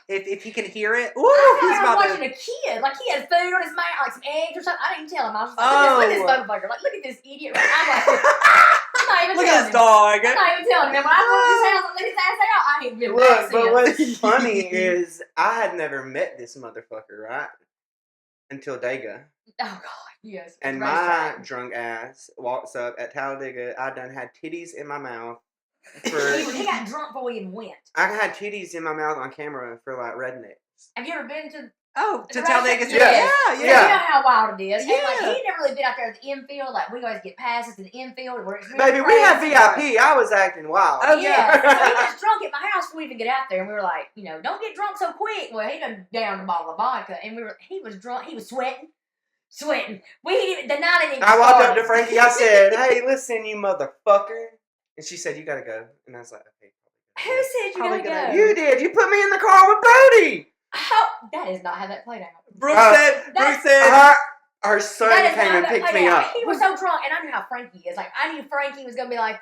Speaker 1: If he can hear it, ooh,
Speaker 3: I
Speaker 1: he's
Speaker 3: was
Speaker 1: about
Speaker 3: watching
Speaker 1: to.
Speaker 3: a kid. Like, he had food on his mouth, like some eggs or something. I didn't even tell him. I was just like, look at this motherfucker. Like, look at this idiot right now. I'm not even
Speaker 1: Look
Speaker 3: telling
Speaker 1: at this
Speaker 3: him.
Speaker 1: dog.
Speaker 3: I'm not even telling him. When I go to his house and let his ass out, I ain't been
Speaker 2: Look,
Speaker 3: back
Speaker 2: but
Speaker 3: since.
Speaker 2: what's funny is I had never met this motherfucker, right? Until Dega.
Speaker 3: Oh, God, yes.
Speaker 2: And my drunk ass walks up at Talladega. I done had titties in my mouth.
Speaker 3: He got drunk before we even went.
Speaker 2: I had titties in my mouth on camera for rednecks.
Speaker 3: Have you ever been to...
Speaker 1: Oh, to
Speaker 3: Right.
Speaker 1: Talladega City.
Speaker 3: Yeah.
Speaker 1: Yeah.
Speaker 3: You know how wild it is. And,
Speaker 1: Yeah.
Speaker 3: he never really been out there at the infield. Like, we always get passes to the infield where it's really
Speaker 2: Baby, we had
Speaker 3: crazy.
Speaker 2: VIP. I was acting wild.
Speaker 1: Oh,
Speaker 3: Yeah. So he was drunk at my house before we even get out there, and we were like, don't get drunk so quick. Well, he done down a bottle of vodka, and he was drunk. He was sweating. We didn't even, the night didn't even
Speaker 2: I walked up
Speaker 3: started.
Speaker 2: to Frankie. I said, hey, listen, you motherfucker. And she said, you gotta go. And I was like, okay.
Speaker 3: Who said you
Speaker 1: Probably
Speaker 3: gotta
Speaker 1: gonna-
Speaker 3: go?
Speaker 2: You did. You put me in the car with Brody.
Speaker 3: How? That is not how that played out.
Speaker 1: Brooke
Speaker 3: That's-
Speaker 1: said,
Speaker 2: Her son
Speaker 3: That is
Speaker 2: came
Speaker 3: not
Speaker 2: and
Speaker 3: how that
Speaker 2: picked
Speaker 3: played
Speaker 2: me
Speaker 3: out.
Speaker 2: up.
Speaker 3: He was so drunk, and I knew how Frankie is. Like, I knew Frankie was gonna be like,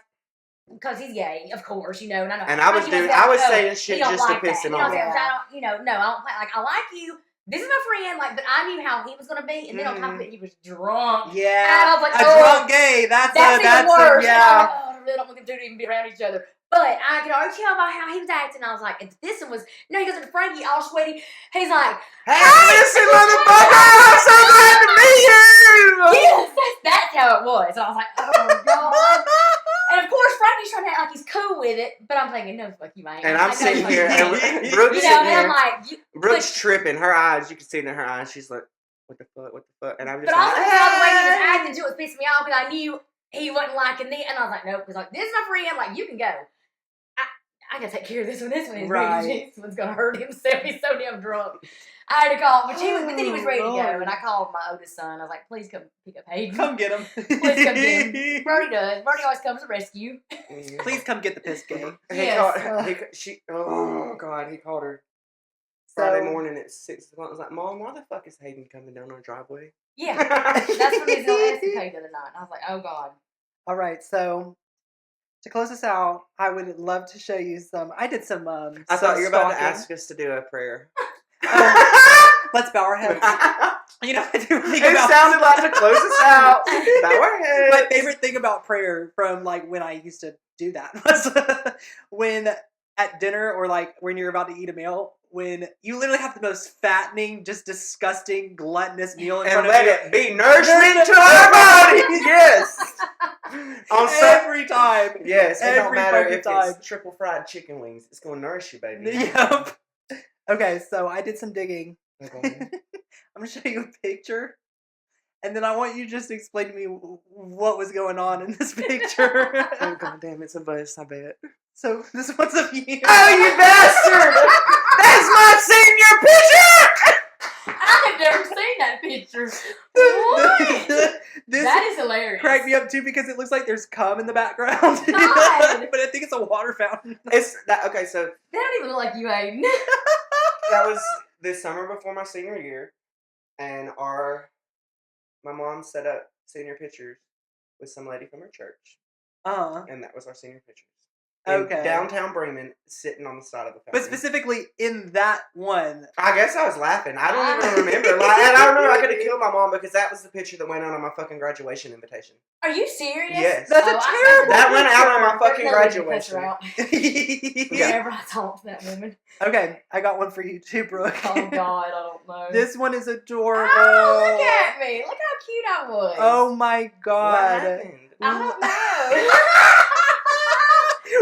Speaker 3: because he's gay, of course, you know. And I know.
Speaker 2: And I was
Speaker 3: Frankie
Speaker 2: doing, I was
Speaker 3: "Oh,
Speaker 2: saying
Speaker 3: he
Speaker 2: shit
Speaker 3: don't
Speaker 2: just to
Speaker 3: like
Speaker 2: piss
Speaker 3: that."
Speaker 2: him
Speaker 3: You know
Speaker 2: off.
Speaker 3: what I'm saying? I don't, no, I don't like I like you. This is my friend, like, but I knew how he was gonna be, and then on top of it, he was drunk. And
Speaker 1: yeah,
Speaker 3: I was like,
Speaker 1: a drunk gay. That's
Speaker 3: even worse.
Speaker 1: yeah.
Speaker 3: And I was like, oh, I really don't want them two to even be around each other. But I could already tell by how he was acting. I was like, if this one was, he goes to Frankie all sweaty. He's like,
Speaker 2: Hey, listen, motherfucker! I'm so glad to meet you!
Speaker 3: yes, that's how it was. And I was like, oh, God. And of course, Frankie's trying to act like he's cool with it, but I'm thinking, no, fuck you, ain't.
Speaker 2: And I'm
Speaker 3: Like, no,
Speaker 2: sitting
Speaker 3: fuck
Speaker 2: here,
Speaker 3: you ain't.
Speaker 2: and Brooke's
Speaker 3: You know,
Speaker 2: sitting
Speaker 3: and I'm
Speaker 2: here.
Speaker 3: like,
Speaker 2: Brooke's tripping. Her eyes, you can see it in her eyes. She's like, what the fuck? And I'm just
Speaker 3: but also
Speaker 2: like,
Speaker 3: the way he was
Speaker 2: "Hey!"
Speaker 3: acting too was pissing me off because I knew he wasn't liking me, and I was like, nope. He's like, this is my friend. Like, you can go. I gotta take care of this one. This one is
Speaker 1: Right.
Speaker 3: ready. This one's gonna hurt himself. He's so damn drunk. I had to call, but then he was ready to go,
Speaker 1: Lord.
Speaker 3: and I called my oldest son. I was like, please come pick up Hayden.
Speaker 1: Come get him.
Speaker 3: Please come get him. Brody does. Brody always comes to rescue.
Speaker 1: Please come get the piss gay.
Speaker 2: He
Speaker 3: Yes.
Speaker 2: oh God, he called her Friday morning at 6 o'clock. I was like, Mom, why the fuck is Hayden coming down our driveway?
Speaker 3: Yeah, that's when his little escapade the other night. I was like, oh God.
Speaker 1: All right, so to close this out, I would love to show you some. I did some.
Speaker 2: I thought you were about to ask us to do a prayer.
Speaker 1: Let's bow our heads. You know, I do think
Speaker 2: It
Speaker 1: about.
Speaker 2: sounded like to close us out. Bow our heads.
Speaker 1: My favorite thing about prayer from like when I used to do that was when at dinner or like when you're about to eat a meal, when you literally have the most fattening, just disgusting, gluttonous meal in
Speaker 2: And
Speaker 1: front of
Speaker 2: let
Speaker 1: you.
Speaker 2: it be nourishment to our body. Yes. On
Speaker 1: Every time.
Speaker 2: yes, it don't
Speaker 1: Every
Speaker 2: matter
Speaker 1: fucking
Speaker 2: if
Speaker 1: time.
Speaker 2: it's triple fried chicken wings. It's gonna nourish you, baby.
Speaker 1: Yep. Okay, so I did some digging.
Speaker 2: Okay.
Speaker 1: I'm gonna show you a picture, and then I want you just to explain to me what was going on in this picture.
Speaker 2: Oh God damn, it's a bust, I bet.
Speaker 1: So this one's of you.
Speaker 2: Oh, you bastard! That's my senior picture!
Speaker 3: I have never seen that picture. What?
Speaker 1: This
Speaker 3: That is hilarious.
Speaker 1: cracked me up too because it looks like there's cum in the background,
Speaker 3: God.
Speaker 1: but I think it's a water fountain.
Speaker 2: It's that okay, so
Speaker 3: They don't even look like you, Aiden.
Speaker 2: that was this summer before my senior year, and my mom set up senior pictures with some lady from her church, and that was our senior pictures. In
Speaker 1: Okay.
Speaker 2: downtown Bremen, sitting on the side of the
Speaker 1: But
Speaker 2: fountain.
Speaker 1: specifically in that one.
Speaker 2: I guess I was laughing. I don't even remember. Like, and I remember I could have killed my mom because that was the picture that went out on my fucking graduation invitation.
Speaker 3: Are you serious?
Speaker 2: Yes.
Speaker 1: That's a
Speaker 3: I-
Speaker 1: terrible
Speaker 2: That went out on my
Speaker 3: There's
Speaker 2: fucking
Speaker 3: no way to cut her
Speaker 2: graduation.
Speaker 3: out. Whenever I talk to that woman.
Speaker 1: Okay, I got one for you too, Brooke.
Speaker 3: Oh God, I don't know.
Speaker 1: This one is adorable.
Speaker 3: Oh, look at me! Look how cute I was.
Speaker 1: Oh my
Speaker 2: What
Speaker 1: god.
Speaker 2: happened?
Speaker 3: I don't know.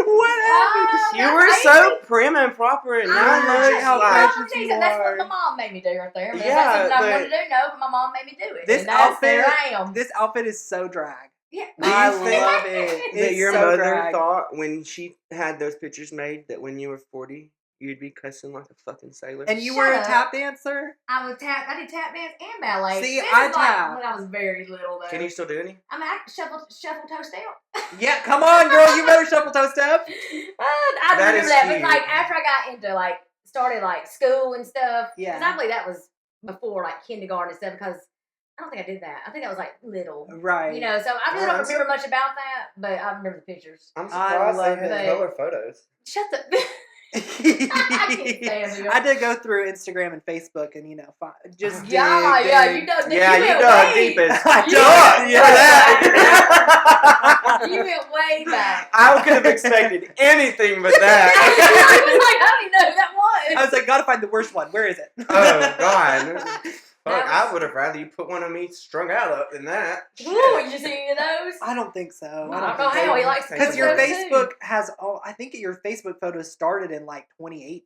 Speaker 1: What happened?
Speaker 2: You were so prim and proper, and now
Speaker 1: I
Speaker 2: you're
Speaker 1: love
Speaker 2: just
Speaker 1: how
Speaker 2: like,
Speaker 1: precious
Speaker 3: Jesus,
Speaker 1: you
Speaker 3: that's what
Speaker 1: are.
Speaker 3: my mom made me do right there. I mean,
Speaker 2: Yeah,
Speaker 3: that's something I
Speaker 2: but-
Speaker 3: wanted to do. No, but my mom made me do it.
Speaker 1: This
Speaker 3: and that's there
Speaker 1: outfit-
Speaker 3: I am.
Speaker 1: This outfit is so drag.
Speaker 3: Yeah.
Speaker 2: Do you
Speaker 1: I
Speaker 2: think
Speaker 1: love it.
Speaker 2: that
Speaker 1: It's
Speaker 2: your
Speaker 1: so
Speaker 2: mother
Speaker 1: drag.
Speaker 2: thought when she had those pictures made that when you were 40, you'd be cussing like a fucking sailor?
Speaker 1: And you
Speaker 3: Shut
Speaker 1: were a
Speaker 3: up.
Speaker 1: tap dancer?
Speaker 3: I did tap dance and ballet.
Speaker 1: See,
Speaker 3: This
Speaker 1: I
Speaker 3: is like
Speaker 1: tap.
Speaker 3: when I was very little though.
Speaker 2: Can you still do any?
Speaker 3: I mean, I shuffle toe step.
Speaker 1: Yeah, come on, girl. You better shuffle toe step.
Speaker 3: I
Speaker 2: That
Speaker 3: remember
Speaker 2: is
Speaker 3: that,
Speaker 2: cute.
Speaker 3: but like after I got into like started like school and stuff.
Speaker 1: Yeah.
Speaker 3: Because I believe that was before like kindergarten and stuff. Because I don't think I did that. I think that was like little.
Speaker 1: Right.
Speaker 3: You know, so I really
Speaker 2: Oh,
Speaker 3: don't
Speaker 2: that's-
Speaker 3: remember much about that, but I remember the pictures.
Speaker 2: I'm
Speaker 1: I
Speaker 2: surprised
Speaker 1: love
Speaker 2: they had
Speaker 3: it.
Speaker 2: color photos.
Speaker 3: Shut the. I can't stand you.
Speaker 1: I did go through Instagram and Facebook and, just
Speaker 3: Yeah,
Speaker 1: dig,
Speaker 3: yeah,
Speaker 1: dig.
Speaker 3: you dug.
Speaker 2: Yeah, you
Speaker 3: went
Speaker 2: dug
Speaker 3: way-
Speaker 2: deep as
Speaker 1: I
Speaker 2: fuck.
Speaker 1: dug,
Speaker 2: Yeah, that.
Speaker 3: You went way back.
Speaker 2: I could have expected anything but
Speaker 3: I was
Speaker 2: that.
Speaker 3: like, I don't even know who that was.
Speaker 1: I was like, gotta find the worst one. Where is it?
Speaker 2: Oh God. Fuck,
Speaker 3: That
Speaker 2: I
Speaker 3: was-
Speaker 2: would have rather you put one of me strung out up than that.
Speaker 3: Ooh, did you see any of those?
Speaker 1: I don't think so.
Speaker 3: I don't know how he likes to
Speaker 1: Because
Speaker 3: put
Speaker 1: your
Speaker 3: those
Speaker 1: Facebook has all. I think your Facebook photos started in like 2018,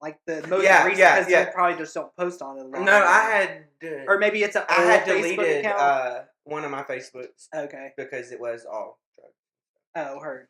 Speaker 1: like the most
Speaker 2: Yeah,
Speaker 1: recent.
Speaker 2: yeah,
Speaker 1: because
Speaker 2: yeah.
Speaker 1: You probably just don't post on it a lot.
Speaker 2: No, I had.
Speaker 1: Or maybe it's an
Speaker 2: I had
Speaker 1: old Facebook
Speaker 2: deleted
Speaker 1: account.
Speaker 2: one of my Facebooks
Speaker 1: Okay.
Speaker 2: because it was all drugs.
Speaker 1: Oh, heard.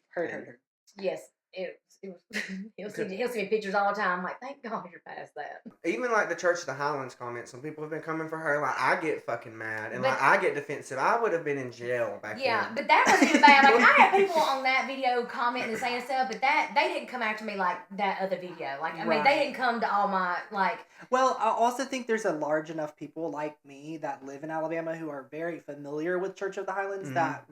Speaker 3: Yes. he'll see me pictures all the time. I'm like, thank God you're past that.
Speaker 2: Even like the Church of the Highlands comments, when people have been coming for her, like I get fucking mad and
Speaker 3: But-
Speaker 2: like I get defensive. I would have been in jail back
Speaker 3: Yeah,
Speaker 2: then.
Speaker 3: but that wasn't even bad. Like I had people on that video commenting and saying stuff, but they didn't come after me like that other video. Like I mean,
Speaker 1: Right.
Speaker 3: they didn't come to all my like.
Speaker 1: Well, I also think there's a large enough people like me that live in Alabama who are very familiar with Church of the Highlands
Speaker 2: Mhm.
Speaker 1: that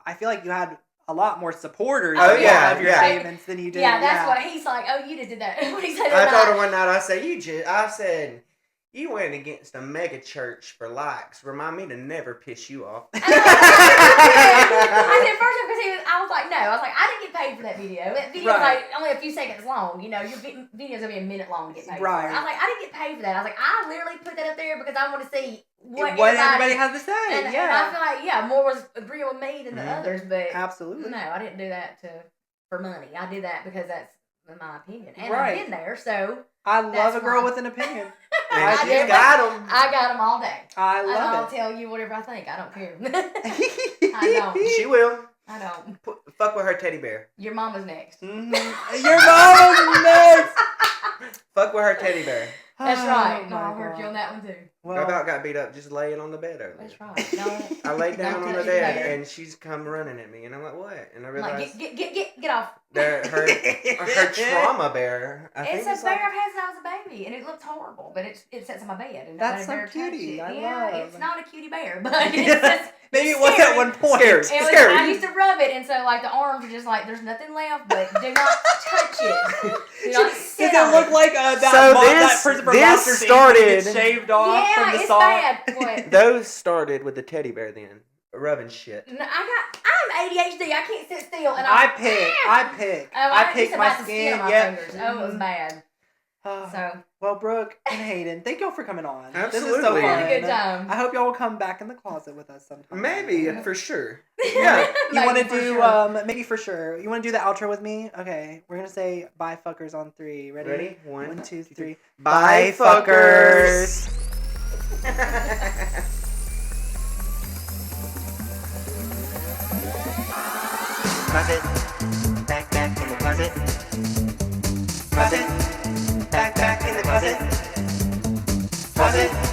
Speaker 1: I feel like you had a lot more supporters
Speaker 3: Oh,
Speaker 1: of
Speaker 3: yeah,
Speaker 1: of your
Speaker 2: yeah.
Speaker 1: statements than you did.
Speaker 3: Yeah, that's what he's like. Oh, you just did that. What he said.
Speaker 2: I
Speaker 3: that
Speaker 2: told
Speaker 3: night.
Speaker 2: her one night, I said, you went against a mega church for likes. Remind me to never piss you off.
Speaker 3: I said first because I was like, no, I was like, I didn't get paid for that video. That video's
Speaker 1: Right.
Speaker 3: like only a few seconds long. You know, your video's gonna be a minute long to get paid
Speaker 1: Right.
Speaker 3: for. I was like, I didn't get paid for that. I was like, I literally put that up there because I want to see what
Speaker 1: everybody has to say.
Speaker 3: and,
Speaker 1: yeah,
Speaker 3: and I feel like more was agreeing with me than the
Speaker 2: Mhm.
Speaker 3: others, but
Speaker 1: absolutely.
Speaker 3: no, I didn't do that for money. I did that because that's my opinion, and
Speaker 1: Right.
Speaker 3: I've been there, so
Speaker 1: I love
Speaker 3: That's
Speaker 1: a girl
Speaker 3: fine.
Speaker 1: with an opinion.
Speaker 2: And
Speaker 3: I
Speaker 2: she's
Speaker 3: did.
Speaker 2: got them.
Speaker 3: I got them all day.
Speaker 1: I
Speaker 3: And I'll
Speaker 1: love
Speaker 3: tell you whatever I think. I don't care.
Speaker 1: it.
Speaker 3: I don't.
Speaker 2: She will.
Speaker 3: I don't.
Speaker 2: Fuck with her teddy bear.
Speaker 3: Your mama's next.
Speaker 1: Mhm. Your mama's next.
Speaker 2: Fuck with her teddy bear.
Speaker 3: That's
Speaker 1: Oh,
Speaker 3: right.
Speaker 1: my
Speaker 3: No, I heard
Speaker 1: God.
Speaker 3: you on that one too.
Speaker 2: I
Speaker 1: Well,
Speaker 2: about got beat up just laying on the bed earlier.
Speaker 3: That's right. Don't.
Speaker 2: I laid down
Speaker 3: Don't
Speaker 2: on the
Speaker 3: touch the
Speaker 2: bed
Speaker 3: bed.
Speaker 2: and she's come running at me and I'm like, what? And I
Speaker 3: I'm
Speaker 2: realized
Speaker 3: like, get off.
Speaker 2: that her trauma bear. I think
Speaker 3: It's a bear
Speaker 2: like,
Speaker 3: I've had since I was a baby, and it looks horrible, but it sits on my bed. And
Speaker 1: That's
Speaker 3: nobody
Speaker 1: so
Speaker 3: dare touch
Speaker 1: cutie.
Speaker 3: it.
Speaker 1: I
Speaker 3: Yeah,
Speaker 1: love.
Speaker 3: it's not a cutie bear, but it's just,
Speaker 1: maybe
Speaker 3: it's
Speaker 1: it was
Speaker 3: scary.
Speaker 1: at one point.
Speaker 2: Scary.
Speaker 3: It was,
Speaker 2: Scary.
Speaker 3: I used to rub it, and so like the arms are just like there's nothing left, but do not touch it. Do not
Speaker 1: Does
Speaker 3: sit
Speaker 1: it
Speaker 3: on
Speaker 1: look
Speaker 3: it.
Speaker 1: like that,
Speaker 2: So
Speaker 1: that person from
Speaker 2: this
Speaker 1: Monsters Inc.
Speaker 2: started-
Speaker 1: gets shaved off
Speaker 3: Yeah,
Speaker 1: from the
Speaker 3: it's
Speaker 1: saw?
Speaker 3: bad. What?
Speaker 2: those started with the teddy bear then. Rubbing shit.
Speaker 3: No, I'm ADHD. I can't sit still, and
Speaker 1: I
Speaker 3: I
Speaker 1: pick.
Speaker 3: Oh,
Speaker 1: I
Speaker 3: I
Speaker 1: pick
Speaker 3: used
Speaker 1: my
Speaker 3: about the skin
Speaker 1: skin.
Speaker 3: on my
Speaker 1: Yep.
Speaker 3: fingers. Oh, it was bad. So
Speaker 1: Well, Brooke and Hayden, thank y'all for coming on. This is so
Speaker 2: Absolutely.
Speaker 3: we
Speaker 1: fun.
Speaker 3: had a good time.
Speaker 1: I hope y'all will come back in the closet with us sometime.
Speaker 2: Maybe, for sure.
Speaker 1: Yeah. You want to
Speaker 3: Maybe for
Speaker 1: do
Speaker 3: sure.
Speaker 1: maybe for sure. You want to do the outro with me? Okay, we're gonna say bye fuckers on 3. Ready?
Speaker 2: Ready?
Speaker 1: 1, 2, 3.
Speaker 2: Bye, fuckers.
Speaker 4: Closet, back in the closet. Closet, back in the closet. Closet.